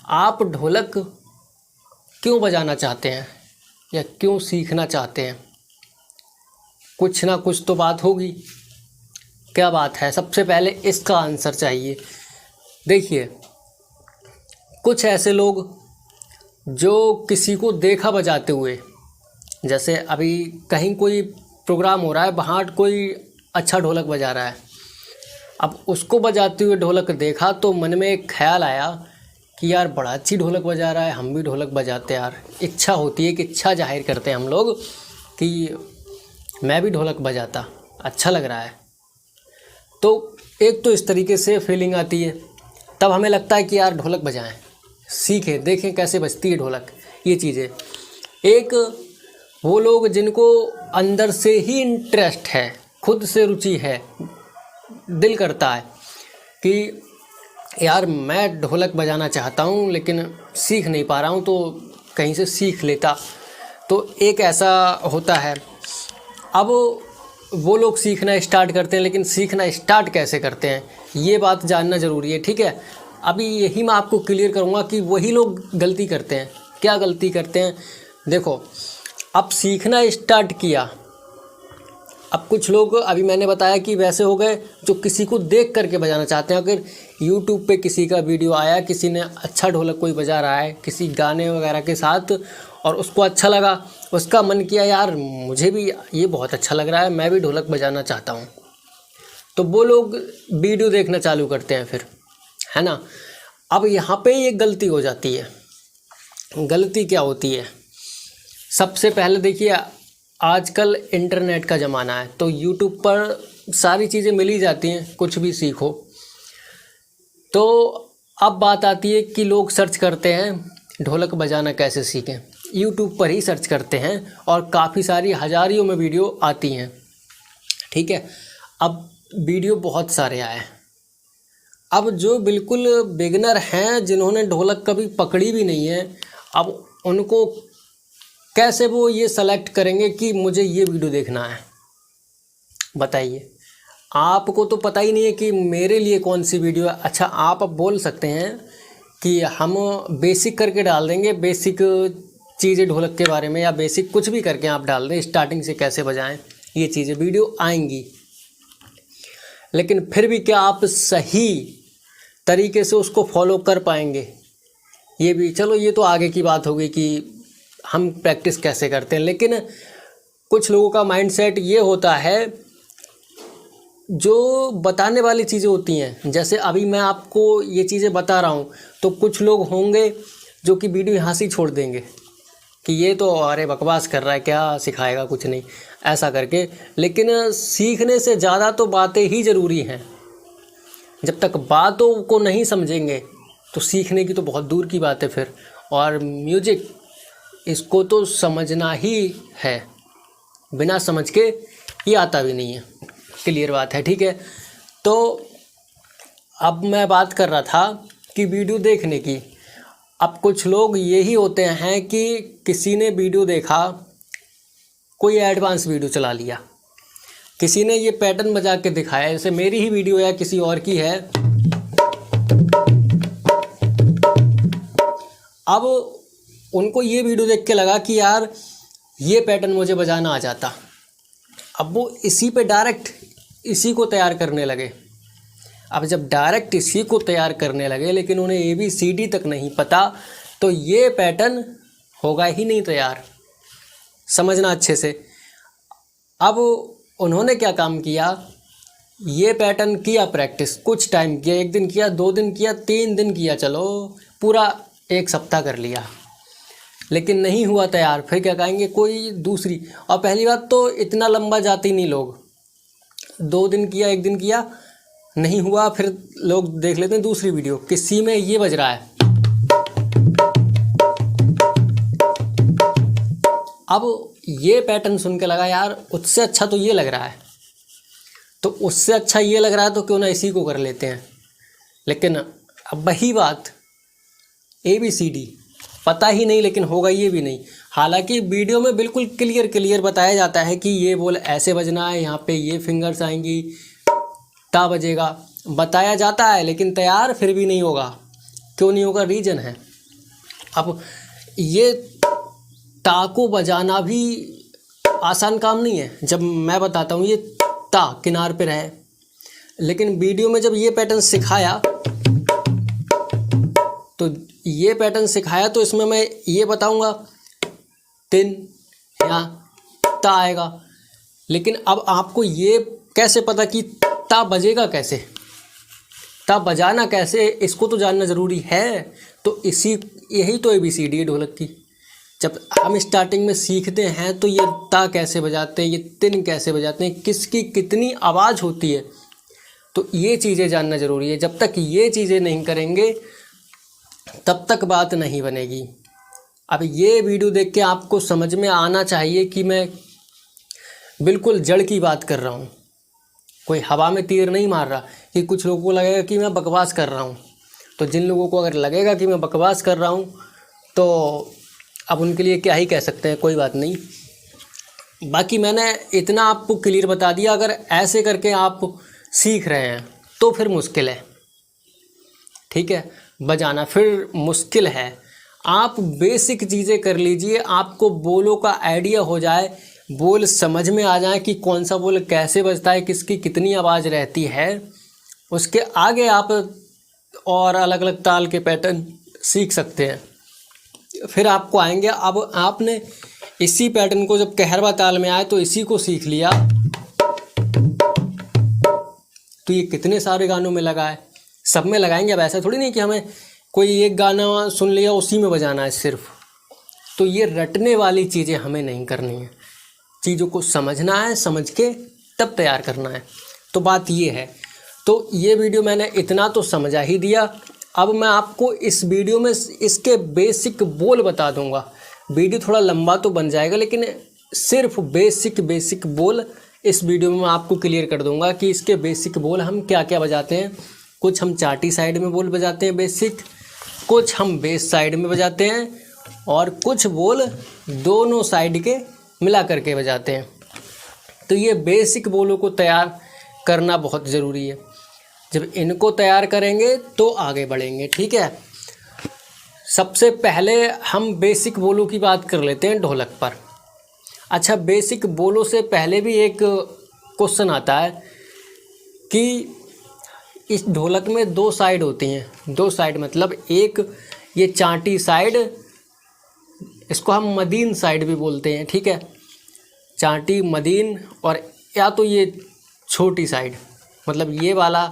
आप ढोलक क्यों बजाना चाहते हैं या क्यों सीखना चाहते हैं? कुछ ना कुछ तो बात होगी। क्या बात है? सबसे पहले इसका आंसर चाहिए। देखिए, कुछ ऐसे लोग जो किसी को देखा बजाते हुए, जैसे अभी कहीं कोई प्रोग्राम हो रहा है, वहाँ कोई अच्छा ढोलक बजा रहा है, अब उसको बजाते हुए ढोलक देखा तो मन में एक ख्याल आया कि यार बड़ा अच्छी ढोलक बजा रहा है, हम भी ढोलक बजाते हैं। यार इच्छा होती है कि इच्छा जाहिर करते हैं हम लोग कि मैं भी ढोलक बजाता, अच्छा लग रहा है। तो एक तो इस तरीके से फीलिंग आती है, तब हमें लगता है कि यार ढोलक बजाएं, सीखें, देखें कैसे बजती है ढोलक, ये चीज़ें। एक वो लोग जिनको अंदर से ही इंटरेस्ट है, खुद से रुचि है, दिल करता है कि यार मैं ढोलक बजाना चाहता हूँ लेकिन सीख नहीं पा रहा हूँ, तो कहीं से सीख लेता। तो एक ऐसा होता है। अब वो लोग सीखना स्टार्ट करते हैं, लेकिन सीखना स्टार्ट कैसे करते हैं ये बात जानना ज़रूरी है, ठीक है। अभी यही मैं आपको क्लियर करूँगा कि वही लोग गलती करते हैं। क्या गलती करते हैं? देखो, अब सीखना स्टार्ट किया, अब कुछ लोग अभी मैंने बताया कि वैसे हो गए जो किसी को देख करके बजाना चाहते हैं। अगर YouTube पे किसी का वीडियो आया, किसी ने अच्छा ढोलक कोई बजा रहा है किसी गाने वगैरह के साथ, और उसको अच्छा लगा, उसका मन किया यार मुझे भी ये बहुत अच्छा लग रहा है, मैं भी ढोलक बजाना चाहता हूँ, तो वो लोग वीडियो देखना चालू करते हैं फिर, है ना। अब यहाँ पे ये गलती हो जाती है। गलती क्या होती है? सबसे पहले देखिए, आजकल इंटरनेट का ज़माना है, तो YouTube पर सारी चीज़ें मिल ही जाती हैं, कुछ भी सीखो। तो अब बात आती है कि लोग सर्च करते हैं ढोलक बजाना कैसे सीखें, YouTube पर ही सर्च करते हैं और काफ़ी सारी हज़ारियों में वीडियो आती हैं, ठीक है। अब वीडियो बहुत सारे आए। अब जो बिल्कुल बिगिनर हैं, जिन्होंने ढोलक कभी पकड़ी भी नहीं है, अब उनको कैसे वो ये सेलेक्ट करेंगे कि मुझे ये वीडियो देखना है? बताइए, आपको तो पता ही नहीं है कि मेरे लिए कौन सी वीडियो है। अच्छा, आप अब बोल सकते हैं कि हम बेसिक करके डाल देंगे, बेसिक चीज़ें ढोलक के बारे में, या बेसिक कुछ भी करके आप डाल दें, स्टार्टिंग से कैसे बजाएं, ये चीज़ें वीडियो आएंगी। लेकिन फिर भी क्या आप सही तरीके से उसको फॉलो कर पाएंगे? ये भी चलो, ये तो आगे की बात होगी कि हम प्रैक्टिस कैसे करते हैं। लेकिन कुछ लोगों का माइंडसेट ये होता है, जो बताने वाली चीज़ें होती हैं, जैसे अभी मैं आपको ये चीज़ें बता रहा हूँ, तो कुछ लोग होंगे जो कि वीडियो यहाँ से ही छोड़ देंगे कि ये तो अरे बकवास कर रहा है, क्या सिखाएगा, कुछ नहीं, ऐसा करके। लेकिन सीखने से ज़्यादा तो बातें ही ज़रूरी हैं। जब तक बातों को नहीं समझेंगे तो सीखने की तो बहुत दूर की बात है फिर। और म्यूजिक, इसको तो समझना ही है, बिना समझ के ये आता भी नहीं है, क्लियर बात है, ठीक है। तो अब मैं बात कर रहा था कि वीडियो देखने की। अब कुछ लोग यही होते हैं कि किसी ने वीडियो देखा, कोई एडवांस वीडियो चला लिया, किसी ने ये पैटर्न बजा के दिखाया, जैसे मेरी ही वीडियो या किसी और की है। अब उनको ये वीडियो देख के लगा कि यार ये पैटर्न मुझे बजाना आ जाता। अब वो इसी पे डायरेक्ट इसी को तैयार करने लगे। अब जब डायरेक्ट इसी को तैयार करने लगे, लेकिन उन्हें ABCD तक नहीं पता, तो ये पैटर्न होगा ही नहीं तैयार। समझना अच्छे से। अब उन्होंने क्या काम किया, ये पैटर्न किया प्रैक्टिस, कुछ टाइम किया, 1 दिन किया, 2 दिन किया, 3 दिन किया, चलो पूरा 1 सप्ताह कर लिया, लेकिन नहीं हुआ तैयार। फिर क्या कहेंगे, कोई दूसरी। और पहली बात तो इतना लंबा जाते ही नहीं लोग, 2 दिन किया, 1 दिन किया, नहीं हुआ, फिर लोग देख लेते हैं दूसरी वीडियो, किसी में ये बज रहा है। अब ये पैटर्न सुन के लगा यार उससे अच्छा तो ये लग रहा है, तो उससे अच्छा ये लग रहा है तो क्यों ना इसी को कर लेते हैं। लेकिन अब वही बात, ABCD पता ही नहीं, लेकिन होगा ये भी नहीं। हालांकि वीडियो में बिल्कुल क्लियर बताया जाता है कि ये बोल ऐसे बजना है, यहाँ पे ये फिंगर्स आएंगी, बजेगा, बताया जाता है, लेकिन तैयार फिर भी नहीं होगा। क्यों नहीं होगा? रीज़न है, अब ये ता को बजाना भी आसान काम नहीं है। जब मैं बताता हूँ ये ता किनार पे रहे, लेकिन वीडियो में जब ये पैटर्न सिखाया तो इसमें मैं ये बताऊंगा तिन या ता आएगा, लेकिन अब आपको ये कैसे पता कि ता बजेगा कैसे, ता बजाना कैसे, इसको तो जानना ज़रूरी है। तो यही तो ABCD है ढोलक की। जब हम स्टार्टिंग में सीखते हैं तो ये ता कैसे बजाते हैं, ये तिन कैसे बजाते हैं, किसकी कितनी आवाज़ होती है, तो ये चीज़ें जानना ज़रूरी है। जब तक ये चीज़ें नहीं करेंगे तब तक बात नहीं बनेगी। अब ये वीडियो देख के आपको समझ में आना चाहिए कि मैं बिल्कुल जड़ की बात कर रहा हूँ, कोई हवा में तीर नहीं मार रहा। कि कुछ लोगों को लगेगा कि मैं बकवास कर रहा हूँ, तो जिन लोगों को अगर लगेगा कि मैं बकवास कर रहा हूँ तो अब उनके लिए क्या ही कह सकते हैं, कोई बात नहीं। बाकी मैंने इतना आपको क्लियर बता दिया। अगर ऐसे करके आप सीख रहे हैं तो फिर मुश्किल है, ठीक है, बजाना फिर मुश्किल है। आप बेसिक चीज़ें कर लीजिए, आपको बोलों का आइडिया हो जाए, बोल समझ में आ जाए कि कौन सा बोल कैसे बजता है, किसकी कितनी आवाज़ रहती है। उसके आगे आप और अलग अलग ताल के पैटर्न सीख सकते हैं। फिर आपको आएंगे। अब आपने इसी पैटर्न को जब कहरवा ताल में आए तो इसी को सीख लिया, तो ये कितने सारे गानों में लगा है, सब में लगाएंगे। अब ऐसा थोड़ी नहीं कि हमें कोई एक गाना सुन लिया उसी में बजाना है सिर्फ। तो ये रटने वाली चीज़ें हमें नहीं करनी है, चीज़ों को समझना है, समझ के तब तैयार करना है। तो बात ये है। तो ये वीडियो मैंने इतना तो समझा ही दिया। अब मैं आपको इस वीडियो में इसके बेसिक बोल बता दूंगा। वीडियो थोड़ा लंबा तो बन जाएगा, लेकिन सिर्फ बेसिक बोल इस वीडियो में मैं आपको क्लियर कर दूंगा कि इसके बेसिक बोल हम क्या क्या बजाते हैं। कुछ हम चाटी साइड में बोल बजाते हैं बेसिक, कुछ हम बेस साइड में बजाते हैं, और कुछ बोल दोनों साइड के मिला करके बजाते हैं। तो ये बेसिक बोलों को तैयार करना बहुत ज़रूरी है। जब इनको तैयार करेंगे तो आगे बढ़ेंगे, ठीक है। सबसे पहले हम बेसिक बोलों की बात कर लेते हैं ढोलक पर। अच्छा, बेसिक बोलों से पहले भी एक क्वेश्चन आता है कि इस ढोलक में दो साइड होती हैं। दो साइड मतलब एक ये चाटी साइड, इसको हम मदीन साइड भी बोलते हैं, ठीक है, चाटी मदीन, और या तो ये छोटी साइड, मतलब ये वाला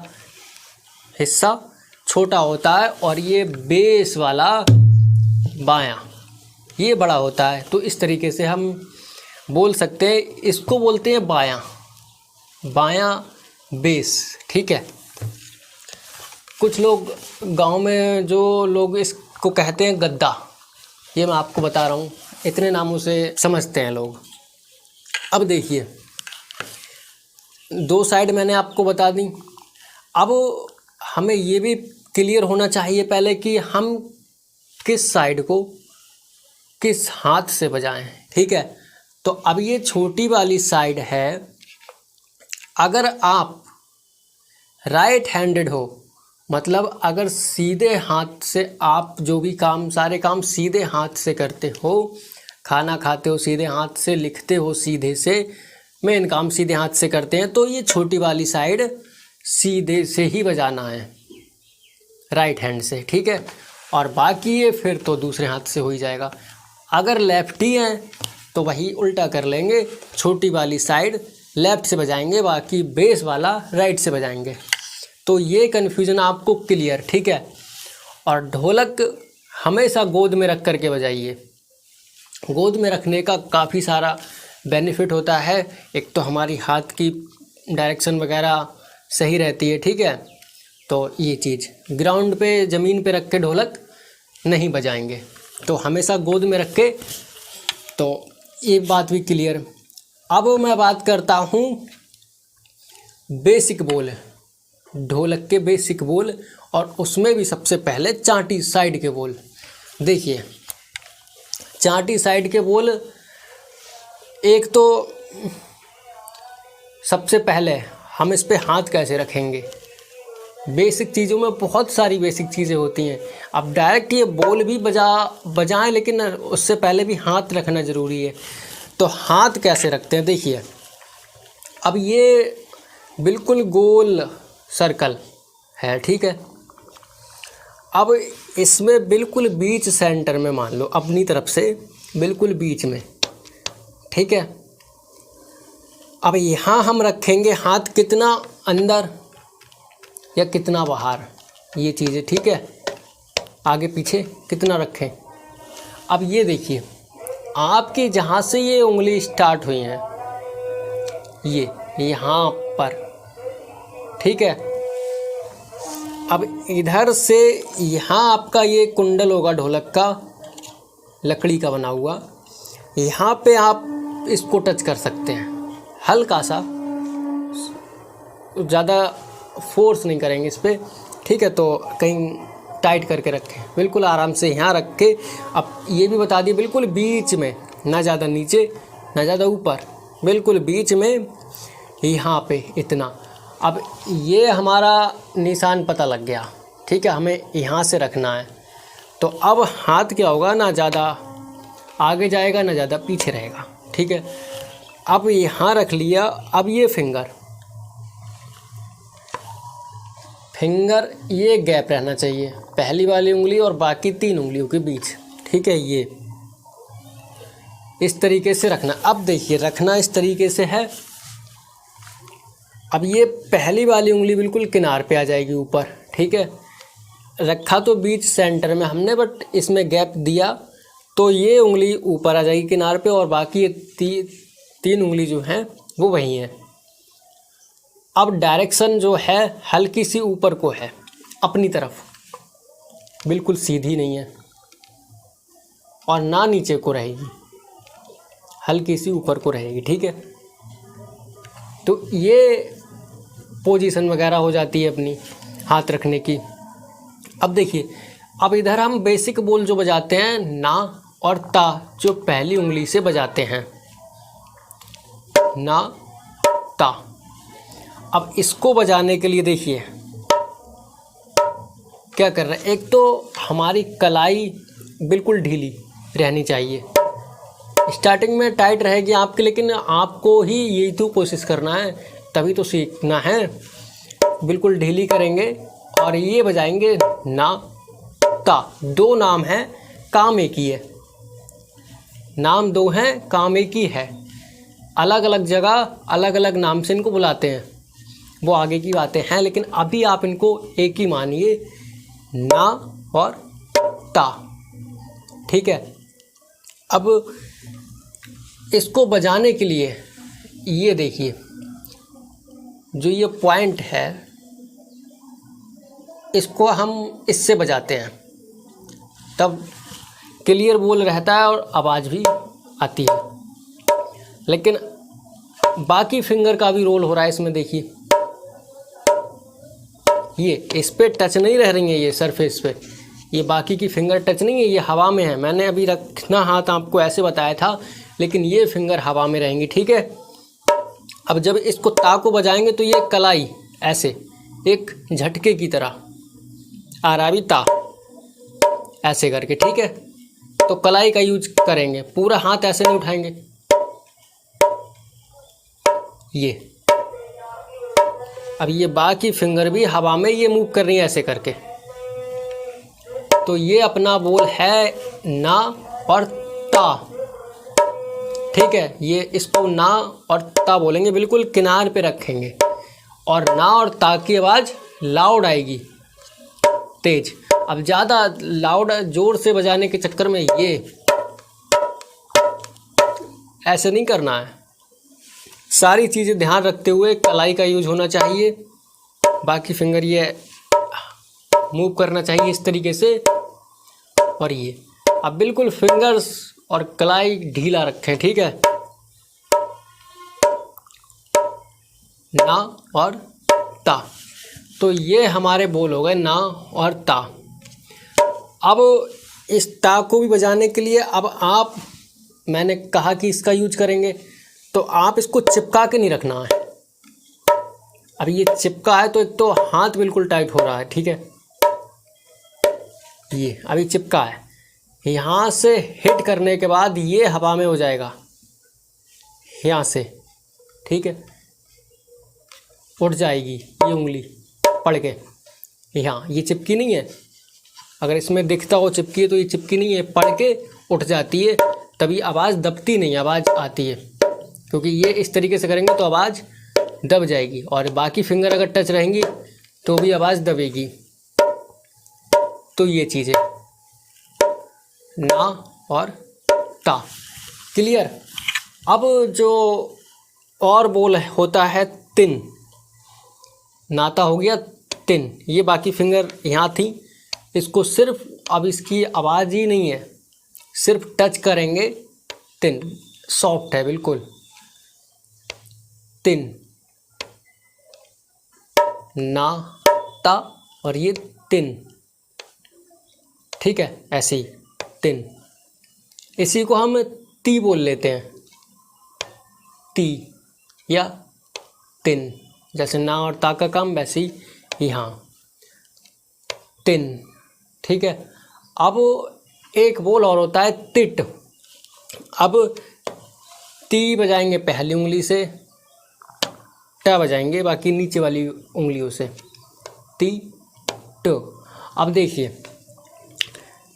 हिस्सा छोटा होता है और ये बेस वाला बायां ये बड़ा होता है। तो इस तरीके से हम बोल सकते हैं, इसको बोलते हैं बायां बेस, ठीक है। कुछ लोग गांव में जो लोग इसको कहते हैं गद्दा, ये मैं आपको बता रहा हूँ, इतने नामों से समझते हैं लोग। अब देखिए, दो साइड मैंने आपको बता दी। अब हमें ये भी क्लियर होना चाहिए पहले कि हम किस साइड को किस हाथ से बजाएं, ठीक है। तो अब ये छोटी वाली साइड है, अगर आप राइट हैंडेड हो, मतलब अगर सीधे हाथ से आप जो भी काम, सारे काम सीधे हाथ से करते हो, खाना खाते हो सीधे हाथ से, लिखते हो सीधे से, मेन काम सीधे हाथ से करते हैं, तो ये छोटी वाली साइड सीधे से ही बजाना है, राइट हैंड से, ठीक है। और बाकी ये फिर तो दूसरे हाथ से हो ही जाएगा। अगर लेफ्टी हैं तो वही उल्टा कर लेंगे, छोटी वाली साइड लेफ़्ट से बजाएंगे, बाकी बेस वाला राइट से बजाएंगे। तो ये कन्फ्यूज़न आपको क्लियर, ठीक है। और ढोलक हमेशा गोद में रख कर के बजाइए। गोद में रखने का काफ़ी सारा बेनिफिट होता है। एक तो हमारी हाथ की डायरेक्शन वगैरह सही रहती है, ठीक है। तो ये चीज़, ग्राउंड पे ज़मीन पे रख के ढोलक नहीं बजाएंगे, तो हमेशा गोद में रख के। तो ये बात भी क्लियर। अब मैं बात करता हूँ बेसिक बोल, ढोलक के बेसिक बोल, और उसमें भी सबसे पहले चाटी साइड के बोल। देखिए, चाटी साइड के बोल, एक तो सबसे पहले हम इस पे हाथ कैसे रखेंगे, बेसिक चीज़ों में बहुत सारी बेसिक चीज़ें होती हैं। अब डायरेक्ट ये बोल भी बजाएं, लेकिन उससे पहले भी हाथ रखना ज़रूरी है। तो हाथ कैसे रखते हैं देखिए। अब ये बिल्कुल गोल सर्कल है, ठीक है। अब इसमें बिल्कुल बीच सेंटर में मान लो, अपनी तरफ से बिल्कुल बीच में, ठीक है। अब यहाँ हम रखेंगे हाथ कितना अंदर या कितना बाहर, ये चीज़ें, ठीक है। आगे पीछे कितना रखें। अब ये देखिए, आपके जहाँ से ये उंगली स्टार्ट हुई हैं, ये यहाँ पर, ठीक है। अब इधर से यहाँ आपका ये कुंडल होगा ढोलक का, लकड़ी का बना हुआ। यहाँ पे आप इसको टच कर सकते हैं, हल्का सा, ज़्यादा फोर्स नहीं करेंगे इस पर, ठीक है। तो कहीं टाइट करके रखें, बिल्कुल आराम से यहाँ रख के। अब ये भी बता दिए, बिल्कुल बीच में, ना ज़्यादा नीचे ना ज़्यादा ऊपर, बिल्कुल बीच में, यहाँ पे इतना। अब ये हमारा निशान पता लग गया, ठीक है। हमें यहाँ से रखना है। तो अब हाथ क्या होगा, ना ज़्यादा आगे जाएगा ना ज़्यादा पीछे रहेगा, ठीक है। अब यहाँ रख लिया। अब ये फिंगर ये गैप रहना चाहिए पहली वाली उंगली और बाकी 3 उंगलियों के बीच, ठीक है। ये इस तरीके से रखना। अब देखिए, रखना इस तरीके से है। अब ये पहली वाली उंगली बिल्कुल किनार पे आ जाएगी ऊपर, ठीक है। रखा तो बीच सेंटर में हमने, बट इसमें गैप दिया तो ये उंगली ऊपर आ जाएगी किनार पे, और बाकी ये 3 उंगली जो हैं वो वही हैं। अब डायरेक्शन जो है हल्की सी ऊपर को है, अपनी तरफ, बिल्कुल सीधी नहीं है और ना नीचे को रहेगी, हल्की सी ऊपर को रहेगी, ठीक है। तो ये पोजीशन वगैरह हो जाती है अपनी हाथ रखने की। अब देखिए, अब इधर हम बेसिक बोल जो बजाते हैं, ना और ता, जो पहली उंगली से बजाते हैं, ना ता। अब इसको बजाने के लिए देखिए क्या कर रहे हैं। एक तो हमारी कलाई बिल्कुल ढीली रहनी चाहिए, स्टार्टिंग में टाइट रहेगी आपकी, लेकिन आपको ही यही तो कोशिश करना है, तभी तो सीखना है। बिल्कुल ढीली करेंगे और ये बजाएंगे ना ता। 2 नाम हैं, काम एक ही है। नाम 2 हैं, काम एक ही है। अलग अलग जगह अलग अलग नाम से इनको बुलाते हैं, वो आगे की बातें हैं, लेकिन अभी आप इनको एक ही मानिए, ना और ता, ठीक है। अब इसको बजाने के लिए ये देखिए, जो ये पॉइंट है इसको हम इससे बजाते हैं, तब क्लियर बोल रहता है और आवाज़ भी आती है। लेकिन बाकी फिंगर का भी रोल हो रहा है इसमें। देखिए, ये इस पे टच नहीं रह रही है, ये सरफेस पे, ये बाकी की फिंगर टच नहीं है, ये हवा में है। मैंने अभी रखना हाथ आपको ऐसे बताया था, लेकिन ये फिंगर हवा में रहेंगी, ठीक है। अब जब इसको ता को बजाएंगे तो ये कलाई ऐसे एक झटके की तरह आरावी ता ऐसे करके, ठीक है। तो कलाई का यूज करेंगे, पूरा हाथ ऐसे नहीं उठाएंगे। ये अब ये बाकी फिंगर भी हवा में ये मूव कर रही है ऐसे करके। तो ये अपना बोल है ना और ता, ठीक है। ये इसको ना और ता बोलेंगे, बिल्कुल किनार पे रखेंगे, और ना और ता की आवाज़ लाउड आएगी, तेज। अब ज़्यादा लाउड जोर से बजाने के चक्कर में ये ऐसे नहीं करना है। सारी चीज़ें ध्यान रखते हुए कलाई का यूज होना चाहिए, बाकी फिंगर ये मूव करना चाहिए इस तरीके से। और ये अब बिल्कुल फिंगर्स और कलाई ढीला रखें, ठीक है। ना और ता, तो ये हमारे बोल हो गए ना और ता। अब इस ता को भी बजाने के लिए अब आप, मैंने कहा कि इसका यूज करेंगे, तो आप इसको चिपका के नहीं रखना है, अभी ये चिपका है तो एक तो हाथ बिल्कुल टाइट हो रहा है, ठीक है। ये अभी चिपका है, यहाँ से हिट करने के बाद ये हवा में हो जाएगा यहाँ से, ठीक है। उठ जाएगी ये उंगली पड़ के, यहाँ ये चिपकी नहीं है, अगर इसमें दिखता हो चिपकी है तो ये चिपकी नहीं है, पड़ के उठ जाती है, तभी आवाज़ दबती नहीं, आवाज़ आती है। क्योंकि ये इस तरीके से करेंगे तो आवाज़ दब जाएगी, और बाकी फिंगर अगर टच रहेंगी तो भी आवाज़ दबेगी। तो ये चीज़ें ना और ता, क्लियर। अब जो और बोल होता है तिन, नाता हो गया तिन, ये बाकी फिंगर यहाँ थी, इसको सिर्फ अब इसकी आवाज़ ही नहीं है, सिर्फ टच करेंगे तिन, सॉफ्ट है बिल्कुल, तिन, ना ता और ये तिन, ठीक है, ऐसे ही तिन। इसी को हम ती बोल लेते हैं, ती या तिन, जैसे ना और ता का काम वैसे ही यहाँ तिन, ठीक है। अब एक बोल और होता है तिट। अब ती बजाएंगे पहली उंगली से, ट बजाएंगे बाकी नीचे वाली उंगलियों से, ती ट। अब देखिए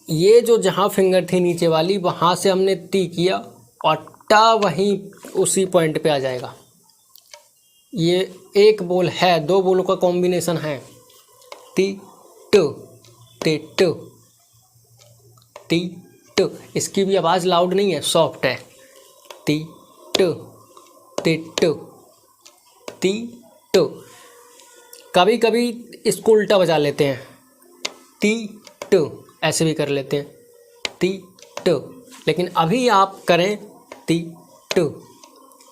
ये जो जहाँ फिंगर थी नीचे वाली वहाँ से हमने ती किया और टा वहीं उसी पॉइंट पे आ जाएगा। ये एक बोल है, दो बोलों का कॉम्बिनेशन है, ती ट, ते ट, ती ट। इसकी भी आवाज़ लाउड नहीं है, सॉफ्ट है, ती ट, ते ट, ती ट। कभी कभी इसको उल्टा बजा लेते हैं, ती ट, ऐसे भी कर लेते हैं, ती ट। लेकिन अभी आप करें ती ट,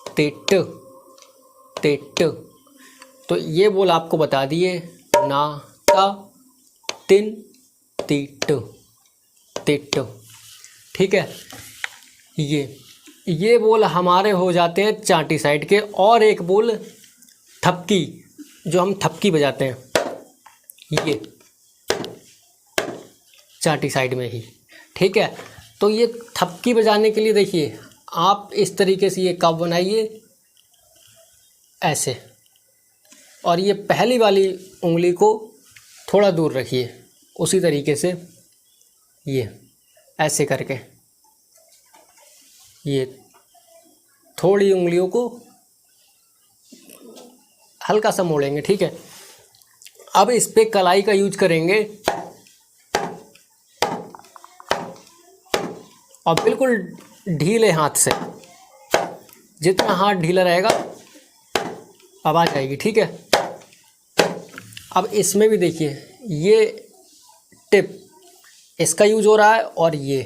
ते ट, ते ट। तो ये बोल आपको बता दिए, ना ता तिन ती ट, ते ट, ठीक है। ये बोल हमारे हो जाते हैं चाटी साइड के। और एक बोल थपकी, जो हम थपकी बजाते हैं, ये चाटी साइड में ही, ठीक है। तो ये थपकी बजाने के लिए देखिए आप इस तरीके से ये कप बनाइए ऐसे, और ये पहली वाली उंगली को थोड़ा दूर रखिए, उसी तरीके से ये ऐसे करके ये थोड़ी उंगलियों को हल्का सा मोड़ेंगे, ठीक है। अब इस पे कलाई का यूज करेंगे और बिल्कुल ढीले हाथ से, जितना हाथ ढीला रहेगा आवाज़ आएगी, ठीक है। अब इसमें भी देखिए ये टिप इसका यूज हो रहा है और ये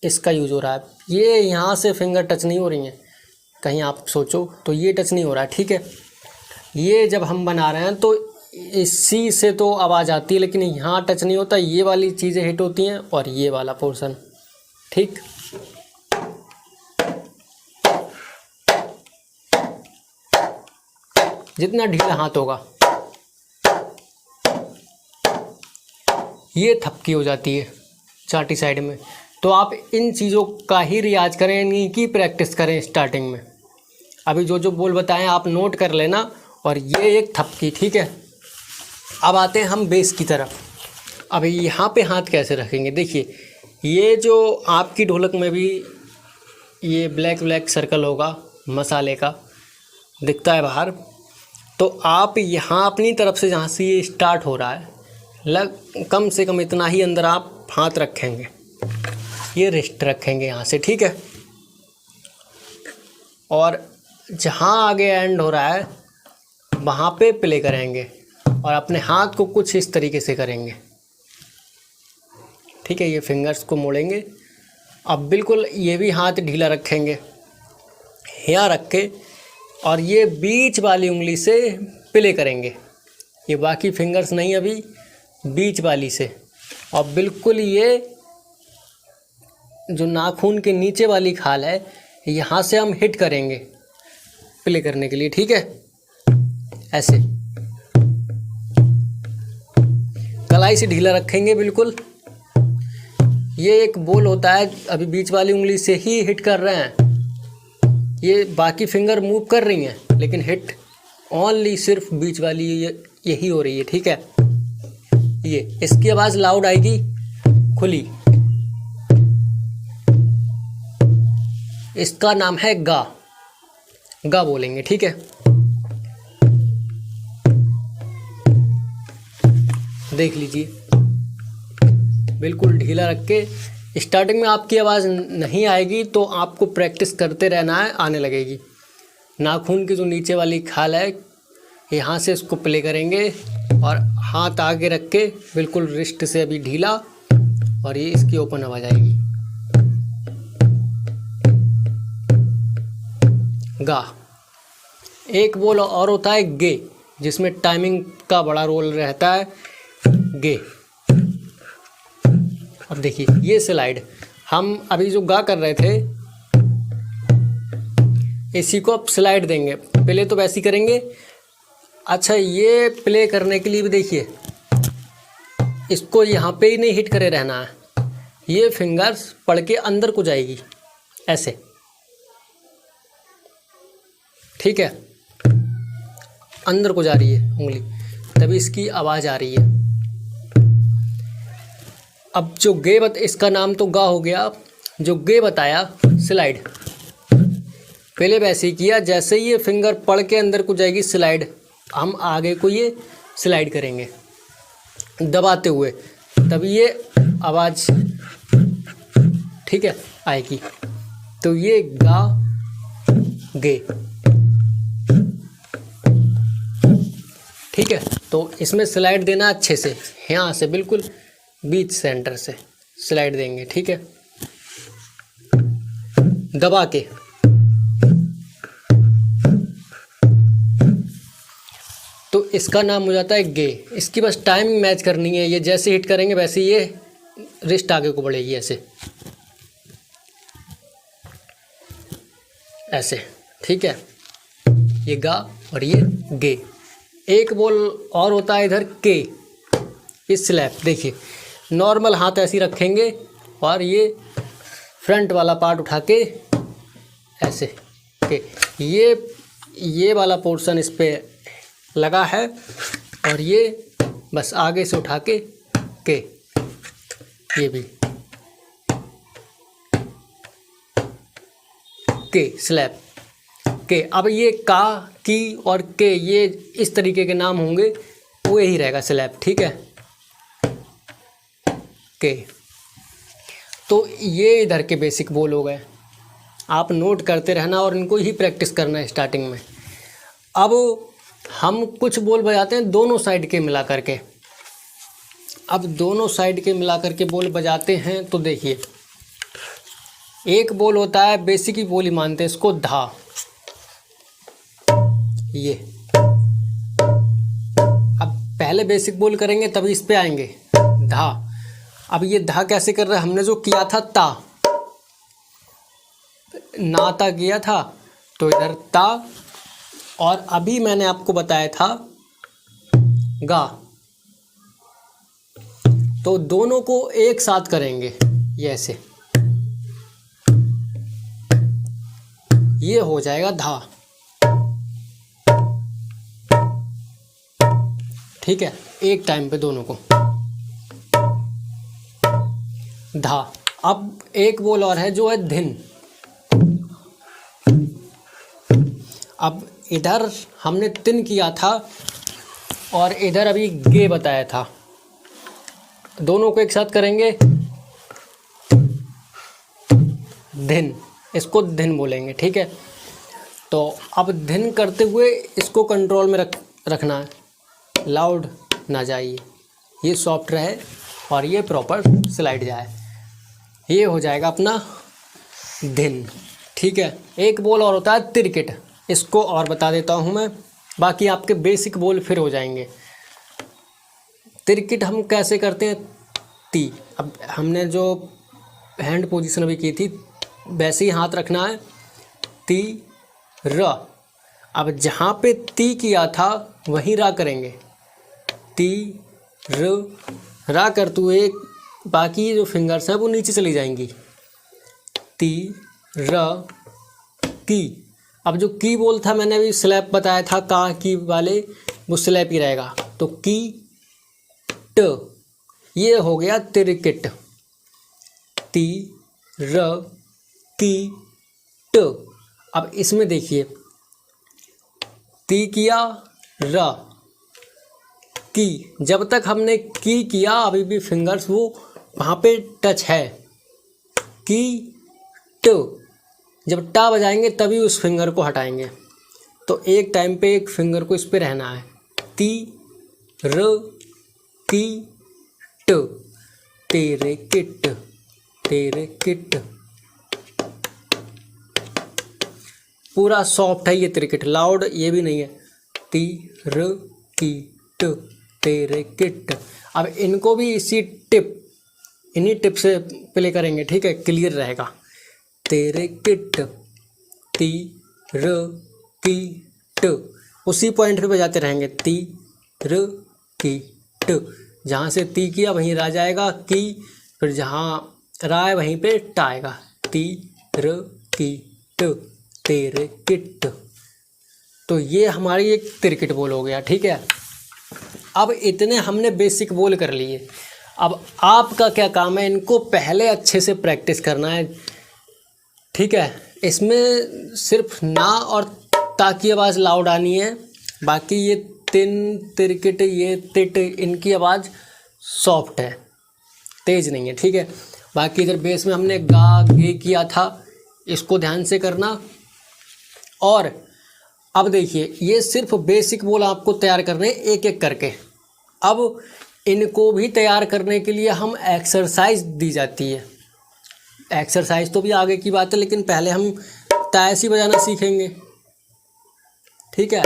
इसका यूज हो रहा है, ये यहाँ से फिंगर टच नहीं हो रही हैं, कहीं आप सोचो तो ये टच नहीं हो रहा है, ठीक है। ये जब हम बना रहे हैं तो इसी से तो आवाज़ आती है, लेकिन यहाँ टच नहीं होता, ये वाली चीज़ें हिट होती हैं और ये वाला पोर्शन, ठीक। जितना ढीला हाथ होगा ये थपकी हो जाती है चाटी साइड में। तो आप इन चीज़ों का ही रियाज करें, इन्हीं की प्रैक्टिस करें स्टार्टिंग में। अभी जो जो बोल बताएं आप नोट कर लेना, और ये एक थपकी, ठीक है। अब आते हैं हम बेस की तरफ। अभी यहाँ पे हाथ कैसे रखेंगे, देखिए ये जो आपकी ढोलक में भी ये ब्लैक ब्लैक सर्कल होगा मसाले का दिखता है बाहर, तो आप यहाँ अपनी तरफ से जहाँ से ये स्टार्ट हो रहा है कम से कम इतना ही अंदर आप हाथ रखेंगे, ये रिस्ट रखेंगे यहाँ से, ठीक है। और जहाँ आगे एंड हो रहा है वहाँ पे प्ले करेंगे और अपने हाथ को कुछ इस तरीके से करेंगे, ठीक है। ये फिंगर्स को मोड़ेंगे, अब बिल्कुल ये भी हाथ ढीला रखेंगे यहाँ रख के, और ये बीच वाली उंगली से प्ले करेंगे, ये बाकी फिंगर्स नहीं, अभी बीच वाली से, और बिल्कुल ये जो नाखून के नीचे वाली खाल है यहाँ से हम हिट करेंगे प्ले करने के लिए, ठीक है। ऐसे कलाई से ढीला रखेंगे बिल्कुल। ये एक बॉल होता है, अभी बीच वाली उंगली से ही हिट कर रहे हैं, ये बाकी फिंगर मूव कर रही हैं लेकिन हिट ओनली सिर्फ बीच वाली यही हो रही है, ठीक है। ये इसकी आवाज़ लाउड आएगी, खुली। इसका नाम है गा, गा बोलेंगे, ठीक है। देख लीजिए, बिल्कुल ढीला रख के। स्टार्टिंग में आपकी आवाज़ नहीं आएगी तो आपको प्रैक्टिस करते रहना है, आने लगेगी। नाखून की जो नीचे वाली खाल है, यहाँ से इसको प्ले करेंगे और हाथ आगे रख के बिल्कुल रिस्ट से अभी ढीला, और ये इसकी ओपन आवाज़ आएगी, गा। एक बोल और होता है गे, जिसमें टाइमिंग का बड़ा रोल रहता है, गे। अब देखिए ये स्लाइड, हम अभी जो गा कर रहे थे इसी को अब स्लाइड देंगे। पहले तो वैसे ही करेंगे। अच्छा, ये प्ले करने के लिए भी देखिए, इसको यहाँ पे ही नहीं हिट करे रहना है, ये फिंगर्स पड़ के अंदर को जाएगी ऐसे, ठीक है। अंदर को जा रही है उंगली, तभी इसकी आवाज़ आ रही है। अब जो गे इसका नाम तो गा हो गया। जो गे बताया स्लाइड, पहले वैसे ही किया, जैसे ही ये फिंगर पड़ के अंदर को जाएगी स्लाइड, हम आगे को ये स्लाइड करेंगे दबाते हुए, तभी ये आवाज़, ठीक है, आएगी। तो ये गा गे, ठीक है। तो इसमें स्लाइड देना अच्छे से, यहाँ से बिल्कुल बीच सेंटर से स्लाइड देंगे, ठीक है, दबा के। तो इसका नाम हो जाता है गे। इसकी बस टाइमिंग मैच करनी है, ये जैसे हिट करेंगे वैसे ये रिस्ट आगे को बढ़ेगी, ऐसे ऐसे, ठीक है। ये गा और ये गे। एक बोल और होता है इधर के, इस स्लैप। देखिए नॉर्मल हाथ ऐसे ही रखेंगे और ये फ्रंट वाला पार्ट उठा के ऐसे के, ये वाला पोर्शन इस पे लगा है, और ये बस आगे से उठा के ये भी के स्लैप के। अब ये का, की और के, ये इस तरीके के नाम होंगे, वो यही रहेगा स्लैप, ठीक है, के। तो ये इधर के बेसिक बोल हो गए, आप नोट करते रहना और इनको ही प्रैक्टिस करना है स्टार्टिंग में। अब हम कुछ बोल बजाते हैं दोनों साइड के मिला करके। अब दोनों साइड के मिला करके बोल बजाते हैं तो देखिए, एक बोल होता है, बेसिक ही बोल ही मानते हैं इसको, धा। ये अब पहले बेसिक बोल करेंगे तभी इस पे आएंगे, धा। अब ये धा कैसे कर रहे हैं, हमने जो किया था ता, ना ता किया था, तो इधर ता, और अभी मैंने आपको बताया था गा। तो दोनों को एक साथ करेंगे, ये ऐसे, ये हो जाएगा धा, ठीक है। एक टाइम पे दोनों को धा। अब एक बोल और है जो है धिन। अब इधर हमने तिन किया था और इधर अभी गे बताया था, दोनों को एक साथ करेंगे, धिन, इसको धिन बोलेंगे, ठीक है। तो अब धिन करते हुए इसको कंट्रोल में रखना है, लाउड ना जाइए, ये सॉफ्ट रहे और ये प्रॉपर स्लाइड जाए, ये हो जाएगा अपना धिन, ठीक है। एक बोल और होता है तिरकिट, इसको और बता देता हूँ मैं, बाकी आपके बेसिक बोल फिर हो जाएंगे। तिरकिट हम कैसे करते हैं, ती। अब हमने जो हैंड पोजीशन अभी की थी वैसे ही हाथ रखना है, ती र। अब जहाँ पे ती किया था वहीं रा करेंगे, ती रा कर तू एक, बाकी जो फिंगर्स हैं वो नीचे चली जाएंगी, ती र की। अब जो की बोल था मैंने अभी स्लैप बताया था का की वाले, वो स्लैप ही रहेगा। तो की ट, ये हो गया तिरकिट, ती र की ट। अब इसमें देखिए ती किया र की, जब तक हमने की किया अभी भी फिंगर्स वो वहाँ पे टच है, की ट, जब टा बजाएंगे तभी उस फिंगर को हटाएंगे। तो एक टाइम पे एक फिंगर को इस पे रहना है, ती र की ट, तेरे किट, तेरे किट। पूरा सॉफ्ट है ये त्रिकिट, लाउड ये भी नहीं है, ती र की ट, तेरे किट। अब इनको भी इसी टिप, इन्हीं टिप से प्ले करेंगे, ठीक है, क्लियर रहेगा। तेरे किट, ती र की ट, उसी पॉइंट पे बजाते रहेंगे, ती र की ट। जहाँ से ती किया वहीं रा जाएगा, की, फिर जहाँ रा है वहीं पे टा आएगा, ती र की ट, तेरे किट। तो ये हमारी एक तिरकिट बोल हो गया, ठीक है। अब इतने हमने बेसिक बोल कर लिए। अब आपका क्या काम है, इनको पहले अच्छे से प्रैक्टिस करना है, ठीक है। इसमें सिर्फ ना और ता की आवाज़ लाउड आनी है, बाकी ये तिन, तिरकिट, ये तिट, इनकी आवाज़ सॉफ्ट है, तेज नहीं है, ठीक है। बाकी इधर बेस में हमने गा गे किया था, इसको ध्यान से करना। और अब देखिए ये सिर्फ बेसिक बोल आपको तैयार करने एक एक करके। अब इनको भी तैयार करने के लिए हम एक्सरसाइज दी जाती है। एक्सरसाइज तो भी आगे की बात है, लेकिन पहले हम तायसी बजाना सीखेंगे, ठीक है।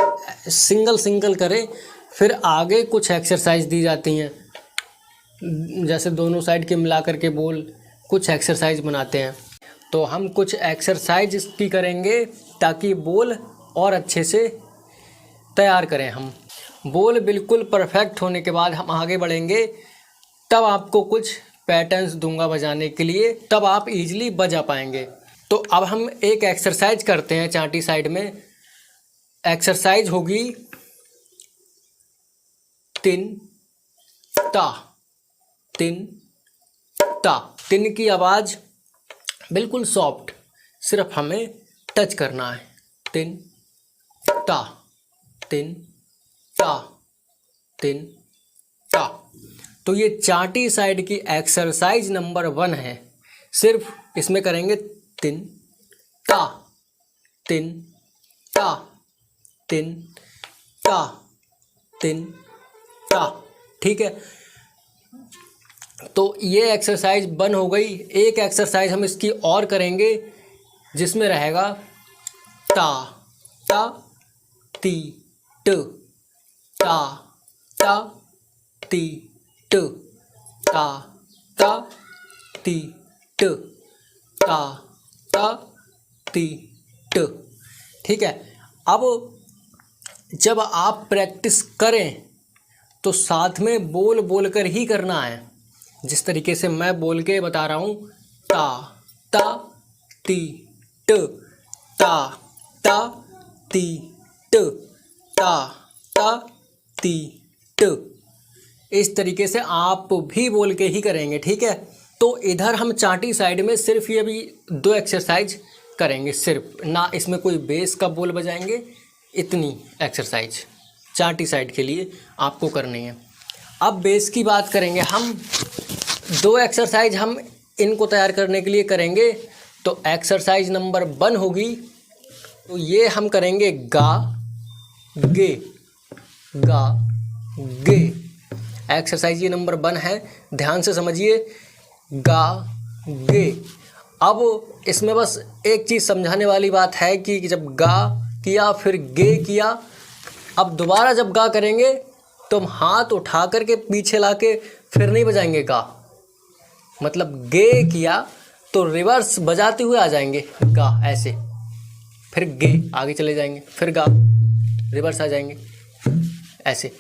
सिंगल सिंगल करें, फिर आगे कुछ एक्सरसाइज दी जाती हैं, जैसे दोनों साइड के मिला करके बोल कुछ एक्सरसाइज बनाते हैं। तो हम कुछ एक्सरसाइज इसकी करेंगे ताकि बोल और अच्छे से तैयार करें हम। बोल बिल्कुल परफेक्ट होने के बाद हम आगे बढ़ेंगे, तब आपको कुछ पैटर्न्स दूंगा बजाने के लिए, तब आप इजीली बजा पाएंगे। तो अब हम एक एक्सरसाइज करते हैं चांटी साइड में। एक्सरसाइज होगी तिन ता, तिन ता। तिन की आवाज़ बिल्कुल सॉफ्ट, सिर्फ हमें टच करना है, तिन ता, तिन ता, तिन ता। तो ये चांटी साइड की एक्सरसाइज नंबर 1 है। सिर्फ इसमें करेंगे तिन ता, तिन ता, तिन ता, तिन ता, ठीक है। तो ये एक्सरसाइज बन हो गई। एक एक्सरसाइज हम इसकी और करेंगे जिसमें रहेगा ता ता ती ट, ता ता ती ट, ता ता ती ट, ता ता ती ट, ठीक है। अब जब आप प्रैक्टिस करें तो साथ में बोल बोल कर ही करना है। जिस तरीके से मैं बोल के बता रहा हूँ, ता ता ती ट, ता ता ती ट, ता ता ती ट, इस तरीके से आप भी बोल के ही करेंगे, ठीक है। तो इधर हम चांटी साइड में सिर्फ ये अभी 2 एक्सरसाइज करेंगे, सिर्फ ना इसमें कोई बेस का बोल बजाएंगे। इतनी एक्सरसाइज चांटी साइड के लिए आपको करनी है। अब बेस की बात करेंगे हम। 2 एक्सरसाइज हम इनको तैयार करने के लिए करेंगे। तो एक्सरसाइज नंबर 1 होगी, तो ये हम करेंगे गा गे, गा गे। एक्सरसाइज ये नंबर 1 है, ध्यान से समझिए, गा गे। अब इसमें बस एक चीज़ समझाने वाली बात है कि जब गा किया फिर गे किया, अब दोबारा जब गा करेंगे तो हम हाथ उठा करके पीछे लाके फिर नहीं बजाएंगे गा। मतलब गे किया तो रिवर्स बजाते हुए आ जाएंगे गा, ऐसे, फिर गे आगे चले जाएंगे, फिर गा रिवर्स आ जाएंगे ऐसे,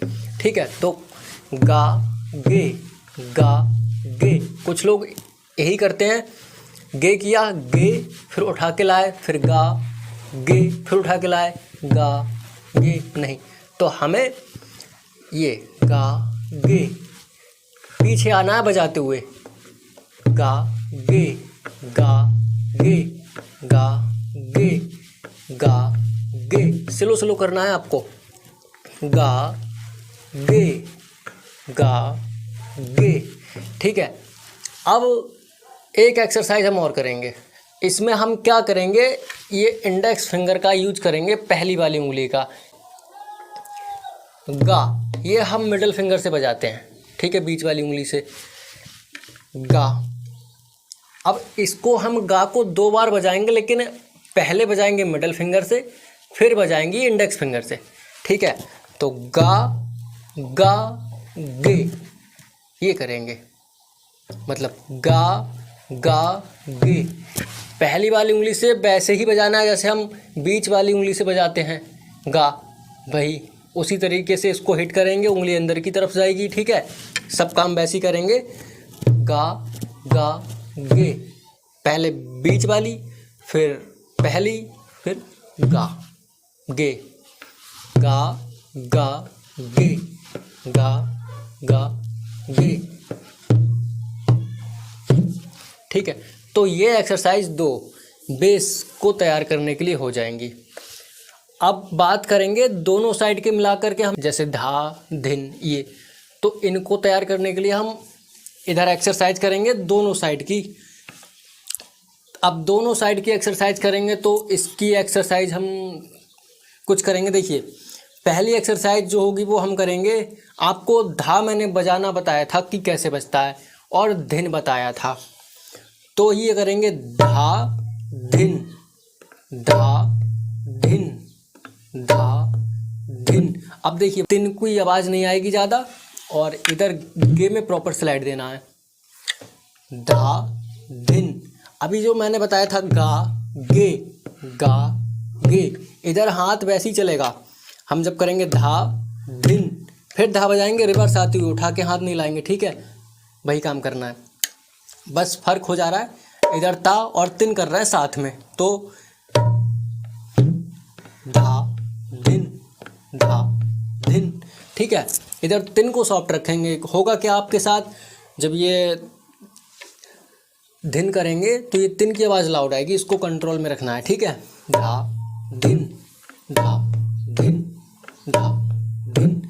ठीक है। तो गा गे गा गे, कुछ लोग यही करते हैं, गे किया, गे फिर उठा के लाए, फिर गा गे फिर उठा के लाए, गा गे, नहीं। तो हमें ये गा गे पीछे आना है बजाते हुए, गा गे गा गे गा गे गा गे, स्लो स्लो करना है आपको, गा गे गा गे, ठीक है। अब एक एक्सरसाइज हम और करेंगे, इसमें हम क्या करेंगे, ये इंडेक्स फिंगर का यूज करेंगे, पहली वाली उंगली का। गा ये हम मिडिल फिंगर से बजाते हैं, ठीक है, बीच वाली उंगली से, गा। अब इसको हम गा को 2 बार बजाएंगे, लेकिन पहले बजाएंगे मिडिल फिंगर से, फिर बजाएंगे इंडेक्स फिंगर से, ठीक है। तो गा गा गे ये करेंगे, मतलब गा गा गे। पहली वाली उंगली से वैसे ही बजाना है जैसे हम बीच वाली उंगली से बजाते हैं गा, वही उसी तरीके से इसको हिट करेंगे, उंगली अंदर की तरफ जाएगी, ठीक है। सब काम वैसे ही करेंगे, गा गा गे, पहले बीच वाली, फिर पहली, फिर गा गे गा गा गे गा गा गे, ठीक है। तो ये एक्सरसाइज 2 बेस को तैयार करने के लिए हो जाएंगी। अब बात करेंगे दोनों साइड के मिलाकर के, हम जैसे धा धिन ये, तो इनको तैयार करने के लिए हम इधर एक्सरसाइज करेंगे दोनों साइड की। अब दोनों साइड की एक्सरसाइज करेंगे तो इसकी एक्सरसाइज हम कुछ करेंगे। देखिए पहली एक्सरसाइज जो होगी वो हम करेंगे, आपको धा मैंने बजाना बताया था कि कैसे बजता है, और धिन बताया था, तो ये करेंगे धा धिन धा धिन धा धिन। अब देखिए तिन कोई आवाज़ नहीं आएगी ज़्यादा, और इधर गे में प्रॉपर स्लाइड देना है, धा धिन। अभी जो मैंने बताया था गा गे, इधर हाथ वैसे ही चलेगा, हम जब करेंगे धा धिन फिर धा बजाएंगे, रिवर्स आती हुई उठा के हाथ नहीं लाएंगे, ठीक है, वही काम करना है। बस फर्क हो जा रहा है, इधर ता और तिन कर रहा है साथ में, तो धा धिन, ठीक है। इधर तिन को सॉफ्ट रखेंगे, होगा क्या आपके साथ, जब ये धिन करेंगे तो ये तिन की आवाज़ लाउड आएगी, इसको कंट्रोल में रखना है, ठीक है। धा धिन धा धिन धा धिन,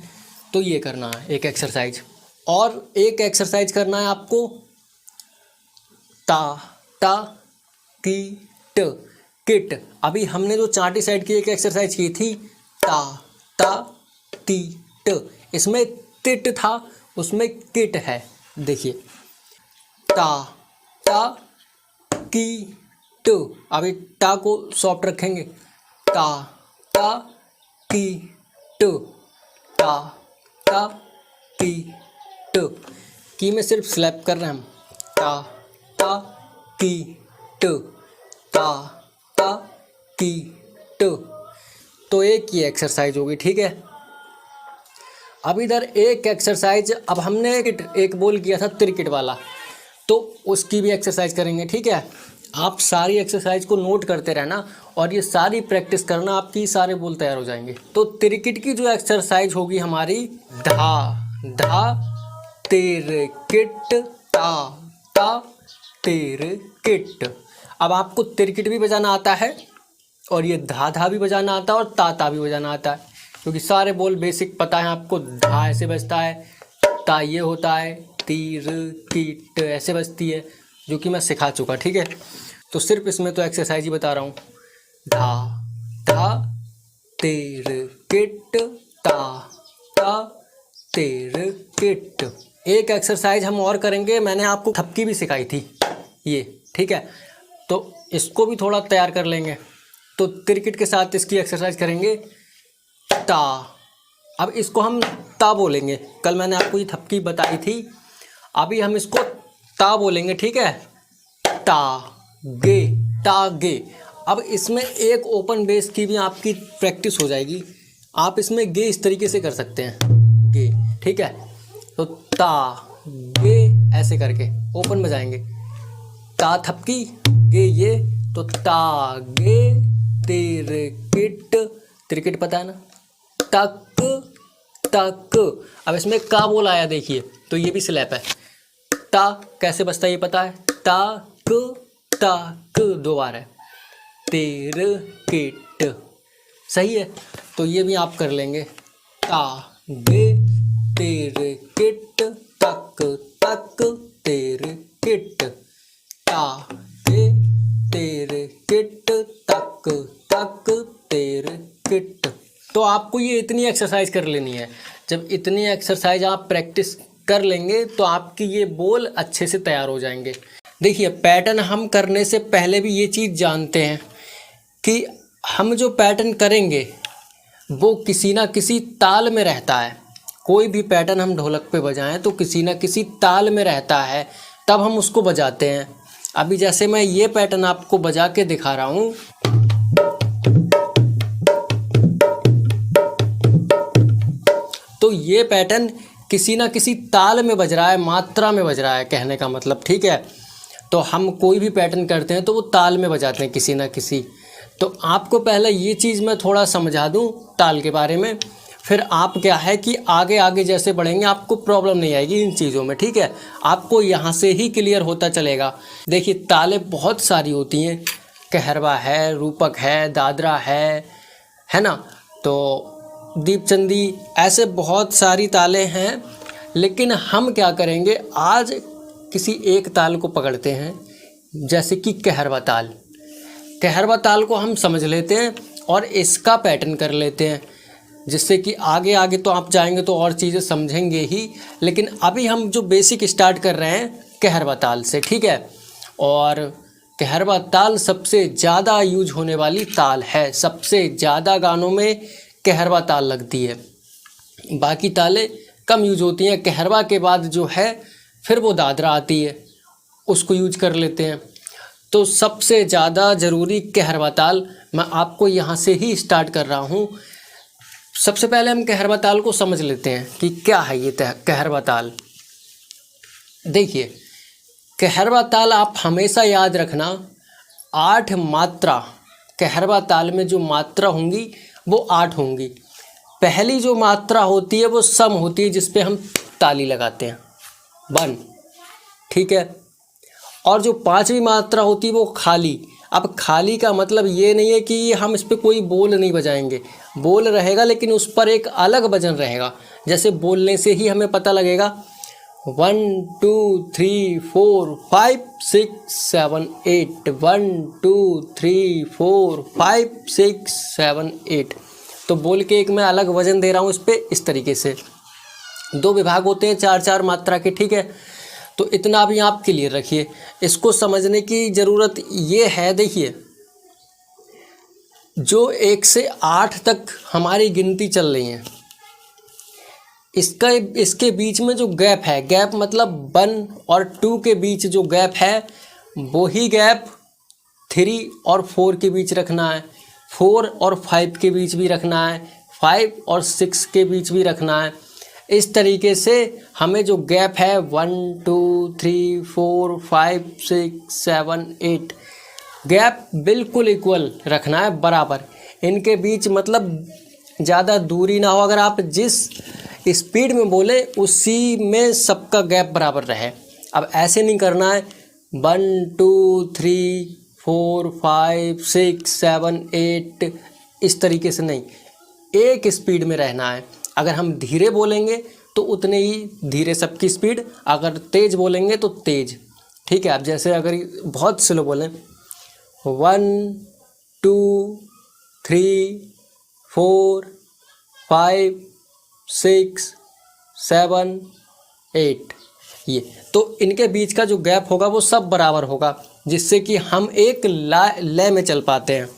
तो ये करना है एक एक्सरसाइज। और एक एक्सरसाइज करना है आपको ता ता की ट किट। अभी हमने जो चांटी साइड की एक एक्सरसाइज की थी ता ता ती ट, इसमें तिट था, उसमें किट है। देखिए ता ता की ट, अभी टा को सॉफ्ट रखेंगे, ता ता की ट ता ता की ट, की में सिर्फ स्लैप कर रहे हैं हम, ता ता की ट ता ता की ट। तो एक ही एक्सरसाइज होगी, ठीक है। अब इधर एक एक्सरसाइज, अब हमने एक बोल किया था तिरकिट वाला, तो उसकी भी एक्सरसाइज करेंगे, ठीक है। आप सारी एक्सरसाइज को नोट करते रहना और ये सारी प्रैक्टिस करना, आपकी सारे बोल तैयार हो जाएंगे। तो तिरकिट की जो एक्सरसाइज होगी हमारी, धा धा तिरकिट ता ता तिरकिट। अब आपको तिरकिट भी बजाना आता है, और ये धा धा भी बजाना आता है, और ता ता भी बजाना आता है, क्योंकि सारे बोल बेसिक पता है आपको। धा ऐसे बजता है, ता ये होता है, तीर कीट ऐसे बजती है, जो कि मैं सिखा चुका, ठीक है। तो सिर्फ इसमें तो एक्सरसाइज ही बता रहा हूँ, धा धा तीर किट ता ता तीर किट। एक एक्सरसाइज हम और करेंगे, मैंने आपको थपकी भी सिखाई थी ये, ठीक है, तो इसको भी थोड़ा तैयार कर लेंगे। तो तिरकिट के साथ इसकी एक्सरसाइज करेंगे ता। अब इसको हम ता बोलेंगे, कल मैंने आपको ये थपकी बताई थी, अभी हम इसको ता बोलेंगे, ठीक है, ता गे ता गे। अब इसमें एक ओपन बेस की भी आपकी प्रैक्टिस हो जाएगी, आप इसमें गे इस तरीके से कर सकते हैं, गे, ठीक है। तो ता गे ऐसे करके ओपन बजाएंगे, ता थपकी गे ये, तो ता गे तिरकिट, तिरकिट पता है ना, तक तक। अब इसमें का बोल आया देखिए, तो ये भी स्लैप है। ता कैसे बजता है ये पता है, तक 2 बार है, तिरकिट, सही है। तो ये भी आप कर लेंगे, ता गे तिरकिट तक तक तिरकिट, ता गे तिरकिट तक तक तिरकिट। तो आपको ये इतनी एक्सरसाइज कर लेनी है। जब इतनी एक्सरसाइज आप प्रैक्टिस कर लेंगे तो आपकी ये बोल अच्छे से तैयार हो जाएंगे। देखिए, पैटर्न हम करने से पहले भी ये चीज़ जानते हैं कि हम जो पैटर्न करेंगे वो किसी ना किसी ताल में रहता है। कोई भी पैटर्न हम ढोलक पे बजाएं तो किसी ना किसी ताल में रहता है, तब हम उसको बजाते हैं। अभी जैसे मैं ये पैटर्न आपको बजा के दिखा रहा हूँ, तो ये पैटर्न किसी ना किसी ताल में बज रहा है, मात्रा में बज रहा है, कहने का मतलब, ठीक है। तो हम कोई भी पैटर्न करते हैं तो वो ताल में बजाते हैं किसी ना किसी। तो आपको पहले ये चीज़ मैं थोड़ा समझा दूं ताल के बारे में, फिर आप क्या है कि आगे आगे जैसे बढ़ेंगे आपको प्रॉब्लम नहीं आएगी इन चीज़ों में, ठीक है। आपको यहाँ से ही क्लियर होता चलेगा। देखिए, तालें बहुत सारी होती हैं, कहरवा है, रूपक है, दादरा है ना, तो दीपचंदी, ऐसे बहुत सारी तालें हैं। लेकिन हम क्या करेंगे, आज किसी एक ताल को पकड़ते हैं, जैसे कि कहरवा ताल। कहरवा ताल को हम समझ लेते हैं और इसका पैटर्न कर लेते हैं, जिससे कि आगे आगे तो आप जाएंगे तो और चीज़ें समझेंगे ही। लेकिन अभी हम जो बेसिक स्टार्ट कर रहे हैं कहरवा ताल से, ठीक है। और कहरवा ताल सबसे ज़्यादा यूज होने वाली ताल है, सबसे ज़्यादा गानों में कहरवा ताल लगती है, बाकी तालें कम यूज होती हैं। कहरवा के बाद जो है फिर वो दादरा आती है, उसको यूज कर लेते हैं। तो सबसे ज़्यादा ज़रूरी कहरवा ताल, मैं आपको यहाँ से ही स्टार्ट कर रहा हूँ। सबसे पहले हम कहरवा ताल को समझ लेते हैं कि क्या है ये कहरवा ताल। देखिए, कहरवा ताल आप हमेशा याद रखना, 8 मात्रा, कहरवा ताल में जो मात्रा होंगी वो 8 होंगी। पहली जो मात्रा होती है वो सम होती है, जिस पे हम ताली लगाते हैं, 1, ठीक है। और जो 5वीं मात्रा होती है वो खाली। अब खाली का मतलब ये नहीं है कि हम इस पे कोई बोल नहीं बजाएंगे, बोल रहेगा लेकिन उस पर एक अलग वजन रहेगा। जैसे बोलने से ही हमें पता लगेगा 1 2 3 4 5 6 7 8, 1 2 3 4 5 6 7 8। तो बोल के एक मैं अलग वजन दे रहा हूँ इस पे, इस तरीके से। 2 विभाग होते हैं 4-4 मात्रा के, ठीक है। तो इतना भी आप क्लियर रखिए। इसको समझने की ज़रूरत ये है, देखिए, जो 1 से 8 तक हमारी गिनती चल रही है, इसके बीच में जो गैप है, गैप मतलब 1 और 2 के बीच जो गैप है, वही गैप 3 और 4 के बीच रखना है, 4 और 5 के बीच भी रखना है, 5 और 6 के बीच भी रखना है। इस तरीके से हमें जो गैप है 1 2 3 4 5 6 7 8, गैप बिल्कुल इक्वल रखना है, बराबर। इनके बीच मतलब ज़्यादा दूरी ना हो। अगर आप जिस स्पीड में बोले उसी में सबका गैप बराबर रहे। अब ऐसे नहीं करना है 1 2 3 4 5 6 7 8, इस तरीके से नहीं, एक स्पीड में रहना है। अगर हम धीरे बोलेंगे तो उतने ही धीरे सबकी स्पीड, अगर तेज़ बोलेंगे तो तेज़, ठीक है। अब जैसे अगर बहुत स्लो बोलें 1 2 3 4 5 6 7 8, ये तो इनके बीच का जो गैप होगा वो सब बराबर होगा, जिससे कि हम एक लय में चल पाते हैं।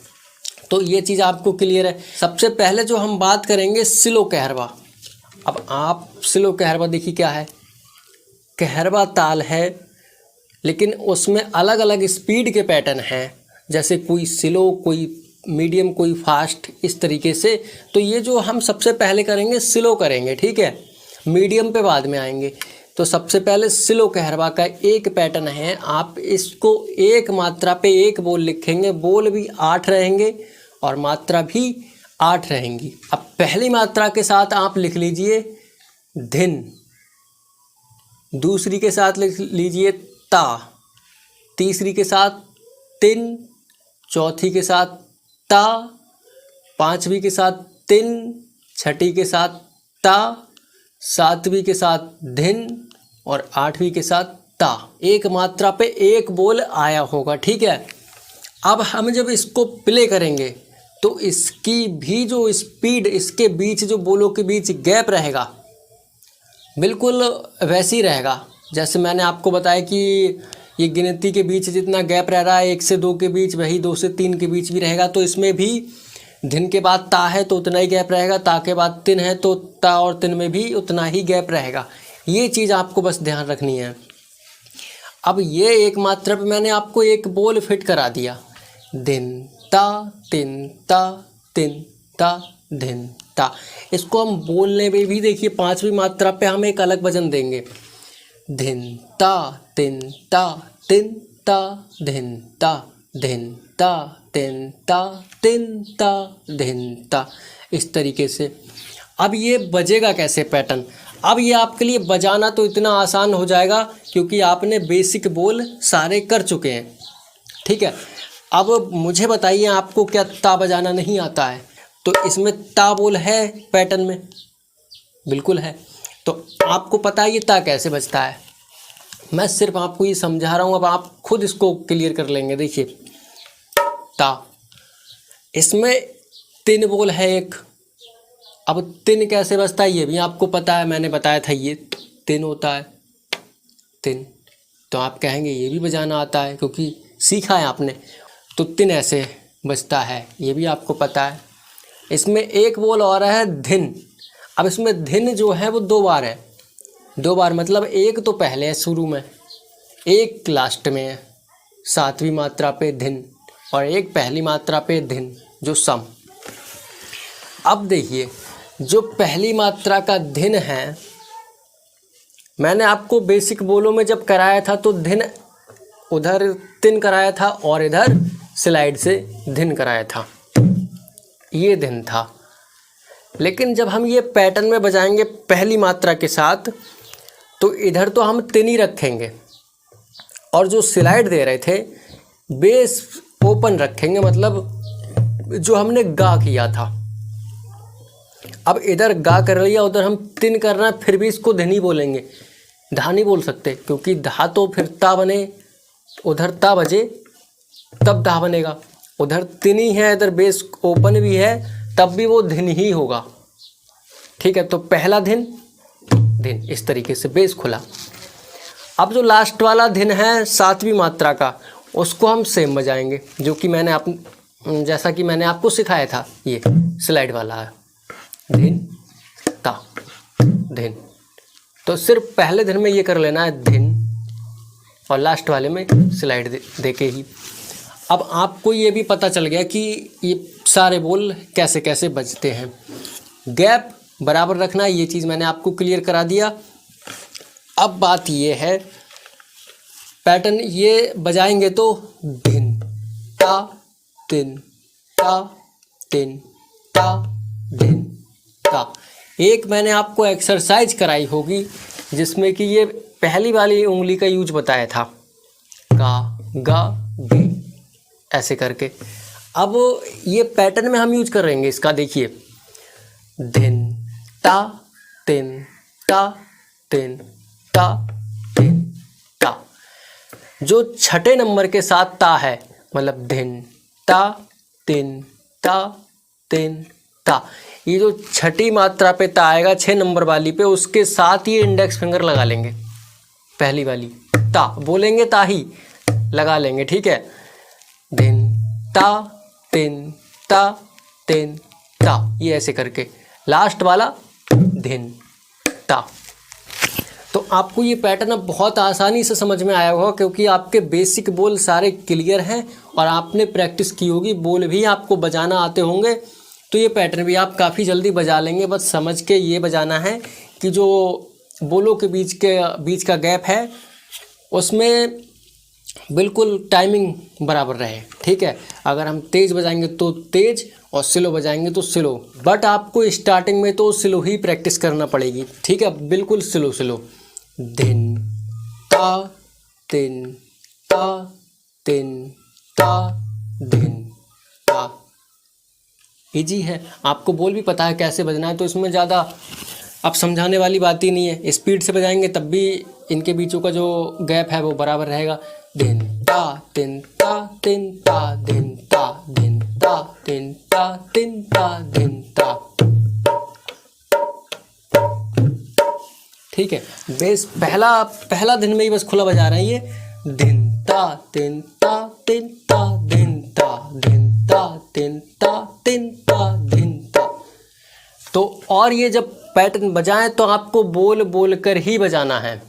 तो ये चीज़ आपको क्लियर है। सबसे पहले जो हम बात करेंगे स्लो कहरवा। अब आप स्लो कहरवा देखिए क्या है, कहरवा ताल है लेकिन उसमें अलग अलग स्पीड के पैटर्न हैं। जैसे कोई स्लो, कोई मीडियम, कोई फास्ट, इस तरीके से। तो ये जो हम सबसे पहले करेंगे स्लो करेंगे, ठीक है, मीडियम पे बाद में आएंगे। तो सबसे पहले स्लो कहरवा का एक पैटर्न है, आप इसको एक मात्रा पे एक बोल लिखेंगे, बोल भी 8 रहेंगे और मात्रा भी 8 रहेंगी। अब पहली मात्रा के साथ आप लिख लीजिए धिन, दूसरी के साथ लिख लीजिए ता, तीसरी के साथ तिन, चौथी के साथ ता, पांचवी के साथ तिन, छठी के साथ ता, सातवीं के साथ धिन और आठवीं के साथ ता। एक मात्रा पे एक बोल आया होगा, ठीक है। अब हम जब इसको प्ले करेंगे तो इसकी भी जो स्पीड, इसके बीच जो बोलों के बीच गैप रहेगा बिल्कुल वैसे ही रहेगा जैसे मैंने आपको बताया कि ये गिनती के बीच जितना गैप रह रहा है 1 से 2 के बीच, वही 2 से 3 के बीच भी रहेगा। तो इसमें भी धिन के बाद ता है तो उतना ही गैप रहेगा, ता के बाद तिन है तो ता और तिन में भी उतना ही गैप रहेगा। ये चीज़ आपको बस ध्यान रखनी है। अब ये एक मात्रा पे मैंने आपको एक बोल फिट करा दिया, दिन ता तिन ता तिन ता धिन ता। इसको हम बोलने में भी देखिए 5वीं मात्रा पे हम एक अलग वजन देंगे, धिन ता तिन ता तिन ता धिन ता धिन ता तिन ता तिन ता धिन ता, इस तरीके से। अब ये बजेगा कैसे पैटर्न? अब ये आपके लिए बजाना तो इतना आसान हो जाएगा क्योंकि आपने बेसिक बोल सारे कर चुके हैं, ठीक है। अब मुझे बताइए आपको क्या ता बजाना नहीं आता है? तो इसमें ता बोल है पैटर्न में, बिल्कुल है। तो आपको पता है ये ता कैसे बजता है, मैं सिर्फ आपको ये समझा रहा हूँ, अब आप खुद इसको क्लियर कर लेंगे। देखिए ता, इसमें 3 बोल है एक। अब 3 कैसे बजता है ये भी आपको पता है, मैंने बताया था ये 3 होता है, 3। तो आप कहेंगे ये भी बजाना आता है क्योंकि सीखा है आपने। तो 3 ऐसे बजता है, ये भी आपको पता है। इसमें एक बोल और है धिन। अब इसमें धिन जो है वो 2 बार है, 2 बार मतलब एक तो पहले है शुरू में, एक लास्ट में है 7वीं मात्रा पे धिन, और एक पहली मात्रा पे धिन जो सम। अब देखिए जो पहली मात्रा का धिन है, मैंने आपको बेसिक बोलों में जब कराया था तो धिन उधर तिन कराया था और इधर स्लाइड से धिन कराया था, ये धिन था। लेकिन जब हम ये पैटर्न में बजाएंगे पहली मात्रा के साथ तो इधर तो हम तिन ही रखेंगे और जो स्लाइड दे रहे थे बेस ओपन रखेंगे, मतलब जो हमने गा किया था। अब इधर गा कर लिया, उधर हम तिन करना है, फिर भी इसको धिनी बोलेंगे, धा नहीं बोल सकते क्योंकि धा तो फिर ता बने, उधर ता बजे तब धा बनेगा। उधर तिन ही है, इधर बेस ओपन भी है, तब भी वो धिन ही होगा, ठीक है। तो पहला धिन धिन, इस तरीके से बेस खुला। अब जो लास्ट वाला धिन है 7वीं मात्रा का, उसको हम सेम बजाएंगे जो कि जैसा कि मैंने आपको सिखाया था, ये स्लाइड वाला है, धिन ता धिन। तो सिर्फ पहले धिन में ये कर लेना है धिन और लास्ट वाले में स्लाइड दे के ही। अब आपको ये भी पता चल गया कि ये सारे बोल कैसे कैसे बजते हैं। गैप बराबर रखना, ये चीज़ मैंने आपको क्लियर करा दिया। अब बात ये है, पैटर्न ये बजाएंगे तो धिन ता तिन ता तिन ता धिन ता। एक मैंने आपको एक्सरसाइज कराई होगी जिसमें कि ये पहली वाली उंगली का यूज बताया था, का गा गे ऐसे करके। अब ये पैटर्न में हम यूज करेंगे इसका, देखिए धिन ता तिन ता तिन ता तिन ता। जो छठे नंबर के साथ ता है, मतलब धिन ता तिन ता तिन ता, ये जो छठी मात्रा पे ता आएगा 6 नंबर वाली पे, उसके साथ ही इंडेक्स फिंगर लगा लेंगे, पहली वाली ता बोलेंगे, ता ही लगा लेंगे, ठीक है। धिन ता तिन ता तिन ता, ये ऐसे करके लास्ट वाला धिन ता। तो आपको ये पैटर्न अब बहुत आसानी से समझ में आया होगा, क्योंकि आपके बेसिक बोल सारे क्लियर हैं और आपने प्रैक्टिस की होगी, बोल भी आपको बजाना आते होंगे। तो ये पैटर्न भी आप काफ़ी जल्दी बजा लेंगे। बस समझ के ये बजाना है कि जो बोलों के बीच का गैप है उसमें बिल्कुल टाइमिंग बराबर रहे। ठीक है, अगर हम तेज़ बजाएंगे तो तेज़ और स्लो बजाएंगे तो स्लो, बट आपको स्टार्टिंग में तो स्लो ही प्रैक्टिस करना पड़ेगी। ठीक है, बिल्कुल स्लो स्लो। धिन ता तिन ता तिन ता धिन ता। इजी है, आपको बोल भी पता है कैसे बजना है, तो इसमें ज़्यादा अब समझाने वाली बात ही नहीं है। स्पीड से बजाएंगे तब भी इनके बीचों का जो गैप है वो बराबर रहेगा। धिन ता तिन ता तिन ता धिन ता धिन ता तिन ता तिन ता धिन ता। ठीक है, बेस पहला दिन में ही बस खुला बजा रहे हैं ये। धिन ता तिन ता तिन ता धिन ता धिन ता तिन ता तिन ता धिन ता। तो और ये जब पैटर्न बजाएं तो आपको बोल बोल कर ही बजाना है।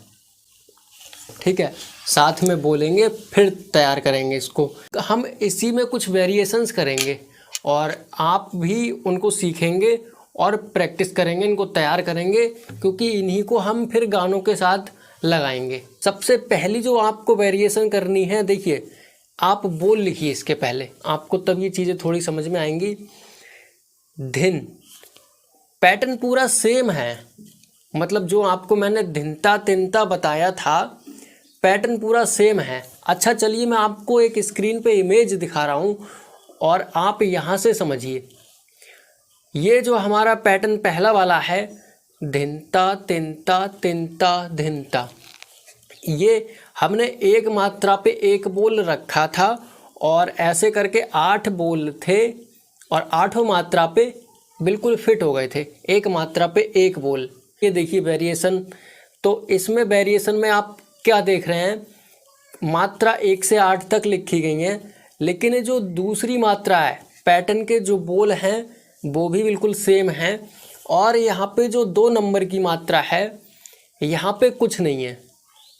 ठीक है, साथ में बोलेंगे फिर तैयार करेंगे इसको। हम इसी में कुछ वेरिएशंस करेंगे और आप भी उनको सीखेंगे और प्रैक्टिस करेंगे, इनको तैयार करेंगे, क्योंकि इन्हीं को हम फिर गानों के साथ लगाएंगे। सबसे पहली जो आपको वेरिएशन करनी है, देखिए आप बोल लिखिए इसके पहले, आपको तब ये चीज़ें थोड़ी समझ में आएंगी। धिन पैटर्न पूरा सेम है, मतलब जो आपको मैंने धिनता तिनता बताया था पैटर्न पूरा सेम है। अच्छा चलिए मैं आपको एक स्क्रीन पे इमेज दिखा रहा हूँ और आप यहाँ से समझिए। ये जो हमारा पैटर्न पहला वाला है, धिनता तिनता तिनता धिनता, ये हमने एक मात्रा पे एक बोल रखा था और ऐसे करके 8 बोल थे और 8 मात्रा पे बिल्कुल फिट हो गए थे, एक मात्रा पे एक बोल। ये देखिए वेरिएशन। तो इसमें वेरिएशन में आप क्या देख रहे हैं, मात्रा 1 से 8 तक लिखी गई हैं, लेकिन ये जो दूसरी मात्रा है पैटर्न के जो बोल हैं वो भी बिल्कुल सेम हैं। और यहाँ पे जो 2 नंबर की मात्रा है यहाँ पे कुछ नहीं है,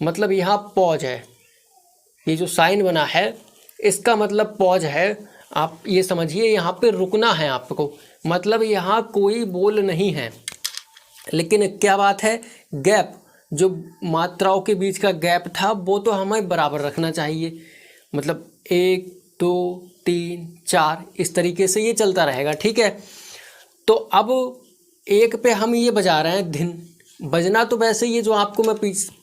मतलब यहाँ पॉज है। ये जो साइन बना है इसका मतलब पॉज है, आप ये समझिए यहाँ पे रुकना है आपको, मतलब यहाँ कोई बोल नहीं है। लेकिन क्या बात है, गैप, जो मात्राओं के बीच का गैप था वो तो हमें बराबर रखना चाहिए, मतलब 1 2 3 4 इस तरीके से ये चलता रहेगा। ठीक है, तो अब एक पे हम ये बजा रहे हैं धिन, बजना तो वैसे ये जो आपको मैं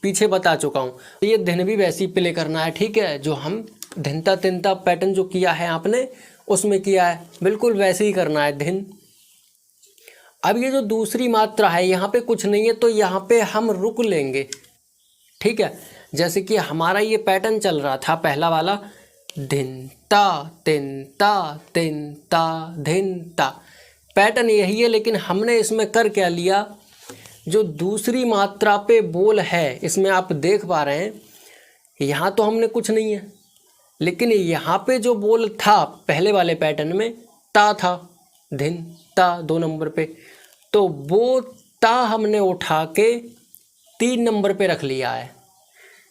पीछे बता चुका हूँ, तो ये धिन भी वैसे ही प्ले करना है। ठीक है, जो हम धिनता तिनता पैटर्न जो किया है आपने उसमें किया है, बिल्कुल वैसे ही करना है धिन। अब ये जो दूसरी मात्रा है यहाँ पे कुछ नहीं है, तो यहाँ पे हम रुक लेंगे। ठीक है, जैसे कि हमारा ये पैटर्न चल रहा था पहला वाला, धिनता तिनता तिनता धिनता, पैटर्न यही है, लेकिन हमने इसमें कर क्या लिया, जो दूसरी मात्रा पे बोल है इसमें आप देख पा रहे हैं यहाँ तो हमने कुछ नहीं है, लेकिन यहाँ पे जो बोल था पहले वाले पैटर्न में ता था, धिन ता 2 नंबर पे, तो वो ता हमने उठा के 3 नंबर पे रख लिया है,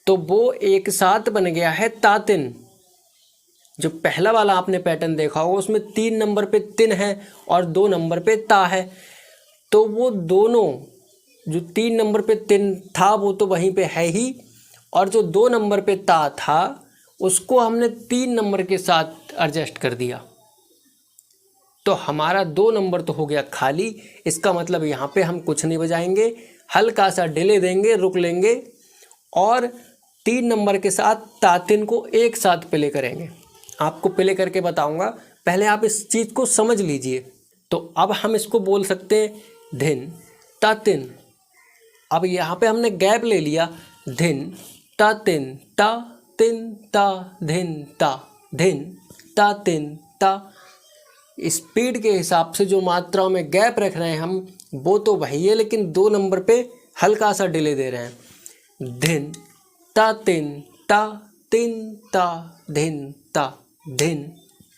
तो वो एक साथ बन गया है तातिन। जो पहला वाला आपने पैटर्न देखा होगा उसमें 3 नंबर पे तिन है और 2 नंबर पे ता है, तो वो दोनों जो 3 नंबर पे तिन था वो तो वहीं पे है ही, और जो 2 नंबर पे ता था उसको हमने 3 नंबर के साथ एडजस्ट कर दिया, तो हमारा 2 नंबर तो हो गया खाली। इसका मतलब यहाँ पे हम कुछ नहीं बजाएंगे, हल्का सा डिले देंगे, रुक लेंगे और 3 नंबर के साथ तातिन को एक साथ प्ले करेंगे। आपको प्ले करके बताऊंगा, पहले आप इस चीज़ को समझ लीजिए। तो अब हम इसको बोल सकते हैं धिन तातिन। अब यहाँ पे हमने गैप ले लिया, धिन तातिन ता तिन ता धिन ता धिन तातिन ता। स्पीड के हिसाब से जो मात्राओं में गैप रख रहे हैं हम वो तो वही है, लेकिन 2 नंबर पे हल्का सा डिले दे रहे हैं। धिन ता तिन ता तिन ता धिन ता धिन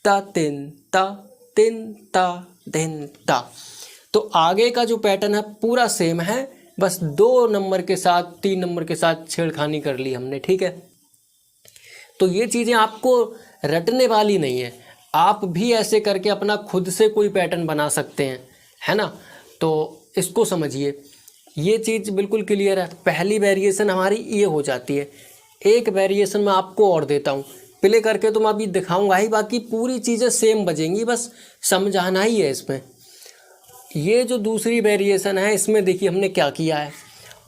ता तिन ता तिन ता धिन ता। तो आगे का जो पैटर्न है पूरा सेम है, बस 2 नंबर के साथ 3 नंबर के साथ छेड़खानी कर ली हमने, ठीक है। तो ये चीज़ें आपको रटने वाली नहीं है, आप भी ऐसे करके अपना खुद से कोई पैटर्न बना सकते हैं, है ना। तो इसको समझिए, ये चीज़ बिल्कुल क्लियर है। पहली वेरिएशन हमारी ये हो जाती है। एक वेरिएशन मैं आपको और देता हूँ, प्ले करके तो मैं अभी दिखाऊंगा ही, बाकी पूरी चीज़ें सेम बजेंगी, बस समझाना ही है इसमें। ये जो दूसरी वेरिएशन है, इसमें देखिए हमने क्या किया है,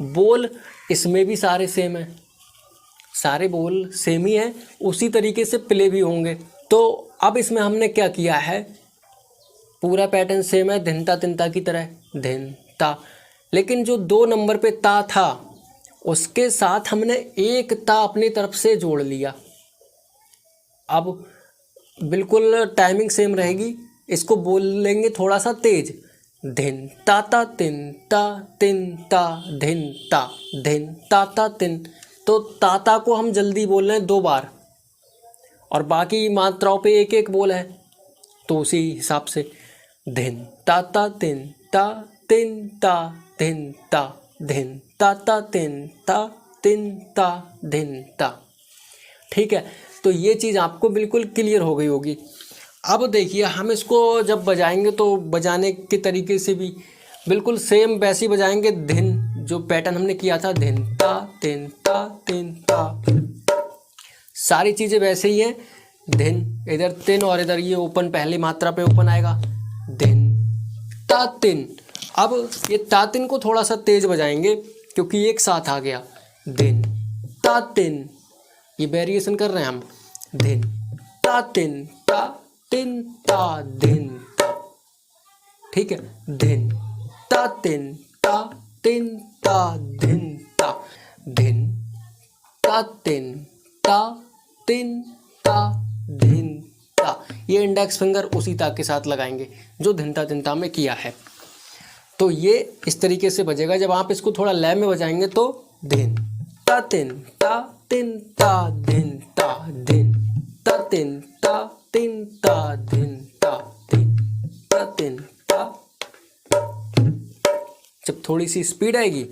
बोल इसमें भी सारे सेम हैं, सारे बोल सेम ही हैं, उसी तरीके से प्ले भी होंगे। तो अब इसमें हमने क्या किया है, पूरा पैटर्न सेम है, धिनता तिनता की तरह, धिन ता, लेकिन जो 2 नंबर पे ता था उसके साथ हमने एक ता अपनी तरफ से जोड़ लिया। अब बिल्कुल टाइमिंग सेम रहेगी, इसको बोल लेंगे थोड़ा सा तेज, धिन ता ता तिन ता तिन ता धिन ता ता तिन। तो ताता को हम जल्दी बोल रहे हैं 2 बार, और बाकी मात्राओं पे एक एक बोल है, तो उसी हिसाब से धिन ता ता तिन ता तिन ता धिन ता तिन ता तिन ता धिन ता। ठीक है, तो ये चीज़ आपको बिल्कुल क्लियर हो गई होगी। अब देखिए हम इसको जब बजाएंगे तो बजाने के तरीके से भी बिल्कुल सेम वैसे ही बजाएंगे। धिन जो पैटर्न हमने किया था, धिन ता तिन ता, सारी चीज़ें वैसे ही हैं। धिन इधर तिन और इधर ये ओपन, पहली मात्रा पे ओपन आएगा, धिन ता तिन। अब ये ता तिन को थोड़ा सा तेज बजाएंगे क्योंकि एक साथ आ गया, धिन ता तिन, ये वेरिएशन कर रहे हैं हम, धिन ता तिन ता तिन ता धिन ता। ठीक है, धिन ता तिन ता तिन ता धिन ता, धिन ता तिन ता तिन ता धिन ता। ये इंडेक्स फिंगर उसी ता के साथ लगाएंगे जो धिनता तिनता में किया है। तो ये इस तरीके से बजेगा। जब आप इसको थोड़ा लय में बजाएंगे तो धिन ता तिन ता तिन ता धिन ता धिन ता तिन ता तिन ता धिन ता धिन ता तिन ता। जब थोड़ी सी स्पीड आएगी,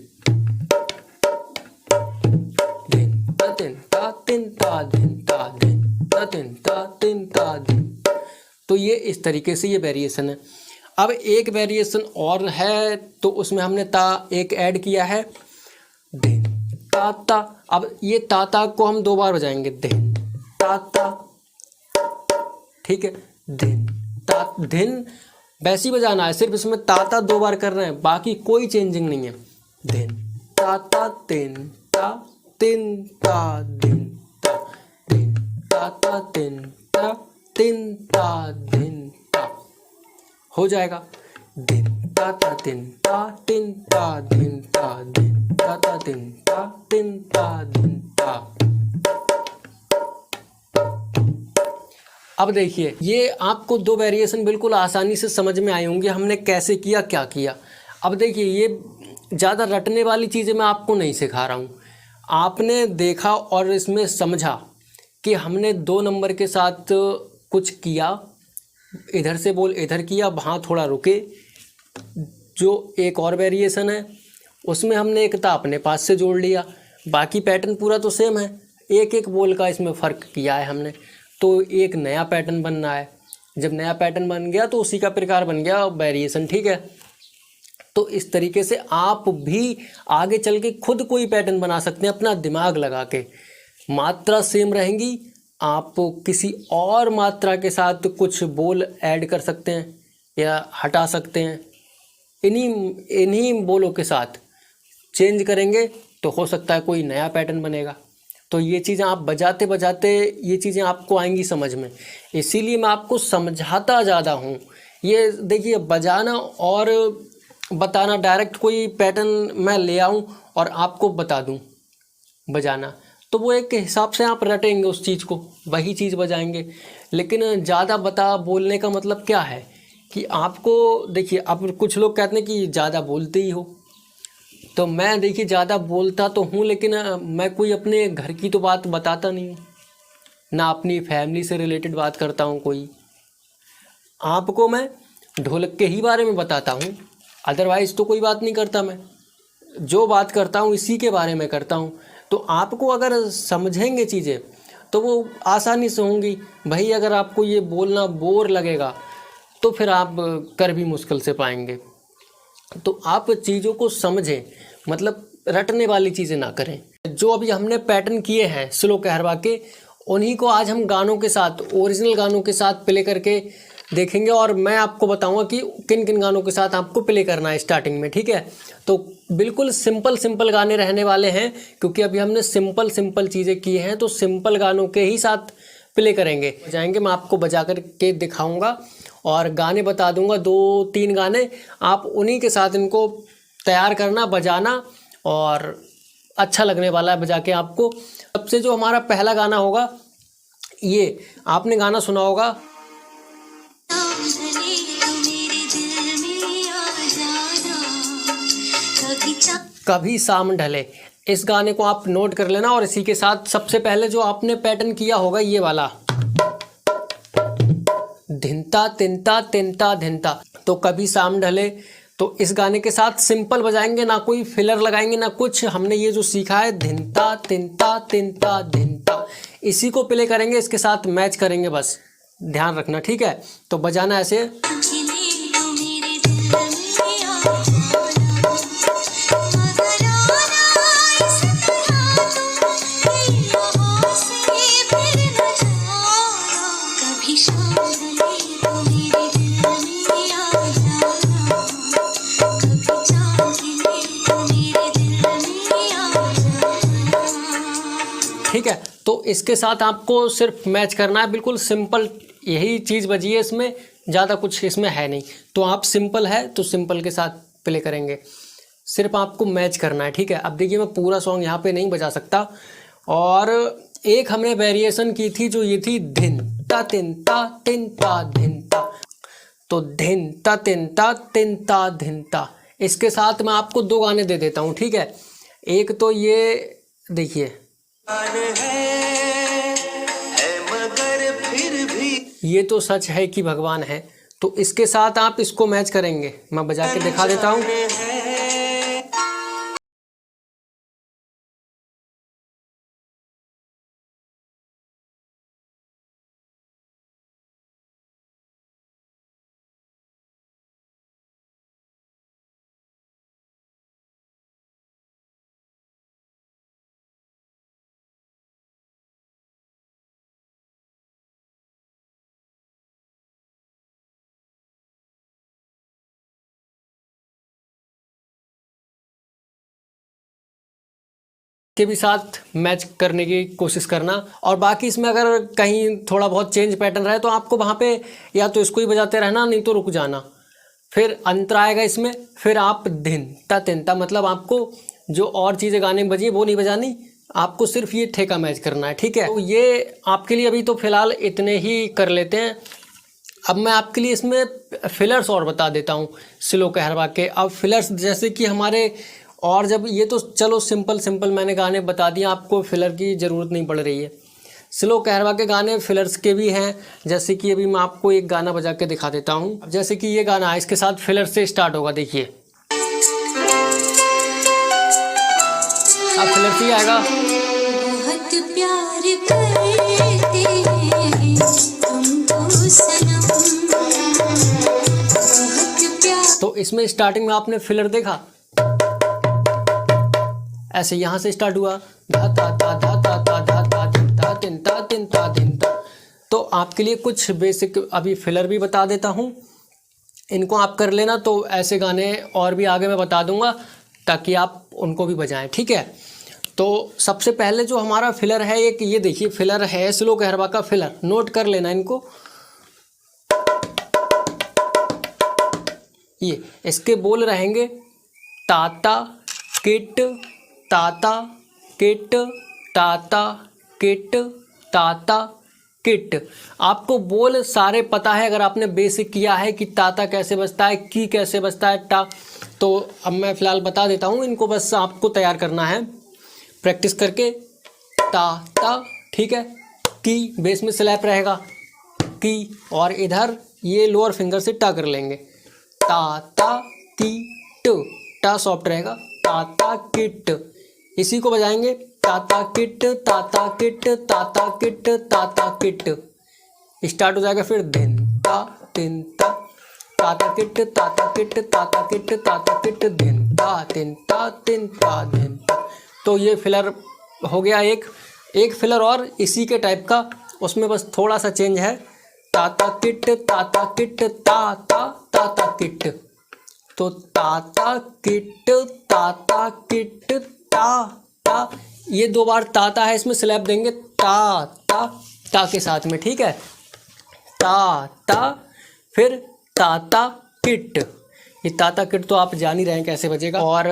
धिन ता तिन ता तिन ता धिन ता धिन ता तिन ता तिन ता धिन। तो ये इस तरीके से ये वेरिएशन है। अब एक वेरिएशन और है, तो उसमें हमने ता एक ऐड किया है, धिन ता ता। अब ये ता ता को हम 2 बार बजाएंगे, धिन ता ता। ठीक है, धिन ता, धिन वैसे ही बजाना है, सिर्फ इसमें ता ता 2 बार कर रहे हैं, बाकी कोई चेंजिंग नहीं है। धिन ता ता तिन ता तिन ता धिन ता, धिन ता ता तिन ता तिन ता धिन ता। हो जाएगा, धिन ता ता तिन ता तिन ता धिन ता धिन ता ता तिन ता तिन ता धिन ता। अब देखिए, ये आपको 2 वेरिएशन बिल्कुल आसानी से समझ में आए होंगे हमने कैसे किया, क्या किया। अब देखिए, ये ज़्यादा रटने वाली चीज़ें मैं आपको नहीं सिखा रहा हूँ। आपने देखा और इसमें समझा कि हमने 2 नंबर के साथ कुछ किया, इधर से बोल इधर किया, वहाँ थोड़ा रुके। जो एक और वेरिएशन है उसमें हमने एक ता अपने पास से जोड़ लिया, बाकी पैटर्न पूरा तो सेम है, एक एक बोल का इसमें फ़र्क किया है हमने। तो एक नया पैटर्न बनना है। जब नया पैटर्न बन गया तो उसी का प्रकार बन गया वेरिएशन। ठीक है, तो इस तरीके से आप भी आगे चल के खुद कोई पैटर्न बना सकते हैं अपना दिमाग लगा के। मात्रा सेम रहेंगी, आप किसी और मात्रा के साथ कुछ बोल ऐड कर सकते हैं या हटा सकते हैं। इन्हीं बोलों के साथ चेंज करेंगे तो हो सकता है कोई नया पैटर्न बनेगा। तो ये चीज़ें आप बजाते बजाते ये चीज़ें आपको आएंगी समझ में, इसीलिए मैं आपको समझाता ज़्यादा हूँ। ये देखिए, बजाना और बताना, डायरेक्ट कोई पैटर्न मैं ले आऊँ और आपको बता दूँ बजाना, तो वो एक हिसाब से आप रटेंगे उस चीज़ को, वही चीज़ बजाएंगे। लेकिन ज़्यादा बोलने का मतलब क्या है कि आपको देखिए, अब कुछ लोग कहते हैं कि ज़्यादा बोलते ही हो, तो मैं देखिए ज़्यादा बोलता तो हूँ, लेकिन मैं कोई अपने घर की तो बात बताता नहीं हूँ, ना अपनी फैमिली से रिलेटेड बात करता हूँ कोई। आपको मैं ढोलक के ही बारे में बताता हूँ, अदरवाइज़ तो कोई बात नहीं करता मैं। जो बात करता हूँ इसी के बारे में करता हूँ। तो आपको अगर समझेंगे चीज़ें तो वो आसानी से होंगी। भाई अगर आपको ये बोलना बोर लगेगा तो फिर आप कर भी मुश्किल से पाएंगे। तो आप चीज़ों को समझें, मतलब रटने वाली चीज़ें ना करें। जो अभी हमने पैटर्न किए हैं स्लो कहरवा के, उन्हीं को आज हम गानों के साथ, ओरिजिनल गानों के साथ प्ले करके देखेंगे और मैं आपको बताऊंगा कि किन किन गानों के साथ आपको प्ले करना है स्टार्टिंग में, ठीक है। तो बिल्कुल सिंपल गाने रहने वाले हैं, क्योंकि अभी हमने सिंपल चीज़ें की हैं, तो सिंपल गानों के ही साथ प्ले करेंगे। बजाएंगे, मैं आपको बजा कर के दिखाऊंगा और गाने बता दूंगा, 2-3 गाने, आप उन्हीं के साथ इनको तैयार करना, बजाना, और अच्छा लगने वाला है बजा के आपको। सबसे जो हमारा पहला गाना होगा, ये आपने गाना सुना होगा, कभी शाम ढले। इस गाने को आप नोट कर लेना और इसी के साथ सबसे पहले जो आपने पैटर्न किया होगा ये वाला, धिनता तिनता तिनता धिनता। तो कभी शाम ढले, तो इस गाने के साथ सिंपल बजाएंगे, ना कोई फिलर लगाएंगे ना कुछ। हमने ये जो सीखा है धिनता तिनता तिनता धिनता, इसी को प्ले करेंगे, इसके साथ मैच करेंगे, बस ध्यान रखना, ठीक है। तो बजाना ऐसे, ठीक है। तो इसके साथ आपको सिर्फ मैच करना है, बिल्कुल सिंपल यही चीज़ बजी है इसमें, ज़्यादा कुछ इसमें है नहीं। तो आप सिंपल है तो सिंपल के साथ प्ले करेंगे, सिर्फ आपको मैच करना है, ठीक है। अब देखिए, मैं पूरा सॉन्ग यहाँ पे नहीं बजा सकता, और एक हमने वेरिएशन की थी जो ये थी धिनता तिनता तिनता धिनता। तो धिनता तिनता तिनता धिनता, इसके साथ मैं आपको 2 गाने दे देता हूँ, ठीक है। एक तो ये देखिए, मगर फिर भी ये तो सच है कि भगवान है। तो इसके साथ आप इसको मैच करेंगे, मैं बजा के दिखा देता हूँ। के भी साथ मैच करने की कोशिश करना, और बाकी इसमें अगर कहीं थोड़ा बहुत चेंज पैटर्न रहे तो आपको वहाँ पे या तो इसको ही बजाते रहना, नहीं तो रुक जाना, फिर अंतर आएगा इसमें, फिर आप धिनता तिनता, मतलब आपको जो और चीज़ें गाने में बजी वो नहीं बजानी, आपको सिर्फ ये ठेका मैच करना है, ठीक है। तो ये आपके लिए अभी तो फिलहाल इतने ही कर लेते हैं। अब मैं आपके लिए इसमें फिलर्स और बता देता हूँ स्लो कहरवा के। अब फिलर्स जैसे कि हमारे, और जब ये तो चलो सिंपल मैंने गाने बता दिए, आपको फिलर की ज़रूरत नहीं पड़ रही है। स्लो कहरवा के गाने फिलर्स के भी हैं, जैसे कि अभी मैं आपको एक गाना बजा के दिखा देता हूँ। जैसे कि ये गाना है, इसके साथ फिलर से स्टार्ट होगा, देखिए अब फिलर से आएगा, बहुत प्यार करते हैं तुमको सनम, बहुत प्यार। तो इसमें स्टार्टिंग में आपने फिलर देखा, ऐसे यहाँ से स्टार्ट हुआ, धा धा धा धा धा धा धा धा धिनता तिनता तिनता धिनता। तो आपके लिए कुछ बेसिक अभी फिलर भी बता देता हूँ, इनको आप कर लेना। तो ऐसे गाने और भी आगे मैं बता दूंगा ताकि आप उनको भी बजाएं, ठीक है। तो सबसे पहले जो हमारा फिलर है एक, ये देखिए फिलर है स्लो कहरवा का फिलर, नोट कर लेना इनको। ये इसके बोल रहेंगे ताता किट ताता किट ताता किट ताता किट। आपको बोल सारे पता है अगर आपने बेसिक किया है कि ताता कैसे बजता है, की कैसे बजता है, टा। तो अब मैं फ़िलहाल बता देता हूँ, इनको बस आपको तैयार करना है प्रैक्टिस करके। ता, ठीक है। की बेस में स्लैप रहेगा, की, और इधर ये लोअर फिंगर से टा कर लेंगे, ता ता की टू, टा सॉफ्ट रहेगा, ताता किट। इसी को बजाएंगे ताता किट ताता किट ताता किट ताता किट। स्टार्ट हो जाएगा फिर धिन ता ताता किट ताता किट ताता किट ताता किट धिन ता तिन ता धिन ता। तो ये फिलर हो गया एक फिलर और इसी के टाइप का, उसमें बस थोड़ा सा चेंज है, ताता किट ताता किट। तो ताता किट ता। ये 2 बार ताता है, इसमें स्लैप देंगे ता के साथ में, ठीक है। ता फिर ताता किट। ये ताता किट तो आप जान ही रहे हैं कैसे बजेगा। और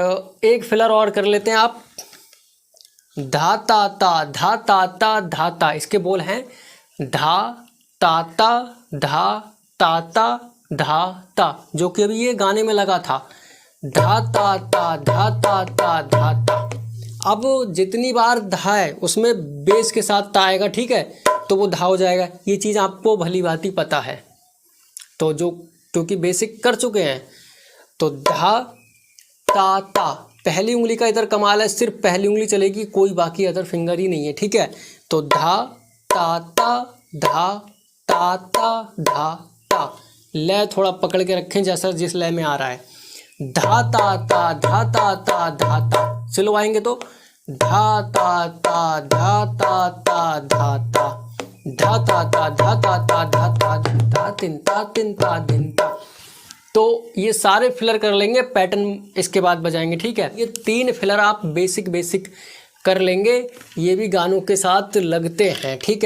एक फिलर और कर लेते हैं आप, धाता। इसके बोल हैं धा ताता, जो कि अभी ये गाने में लगा था, धाता। अब जितनी बार धा है उसमें बेस के साथ ता आएगा, ठीक है, तो वो धा हो जाएगा। ये चीज़ आपको भली भांति पता है, तो क्योंकि बेसिक कर चुके हैं। तो धा ता, पहली उंगली का इधर कमाल है, सिर्फ पहली उंगली चलेगी, कोई बाकी अदर फिंगर ही नहीं है, ठीक है। तो धा ता। लय थोड़ा पकड़ के रखें जैसा जिस लय में आ रहा है, धा ता। सिलवाएंगे तो धा ता तिन ता। तो ये सारे फिलर कर लेंगे, पैटर्न इसके बाद बजाएंगे, ठीक है। ये 3 फिलर आप बेसिक कर लेंगे, ये भी गानों के साथ लगते हैं, ठीक है।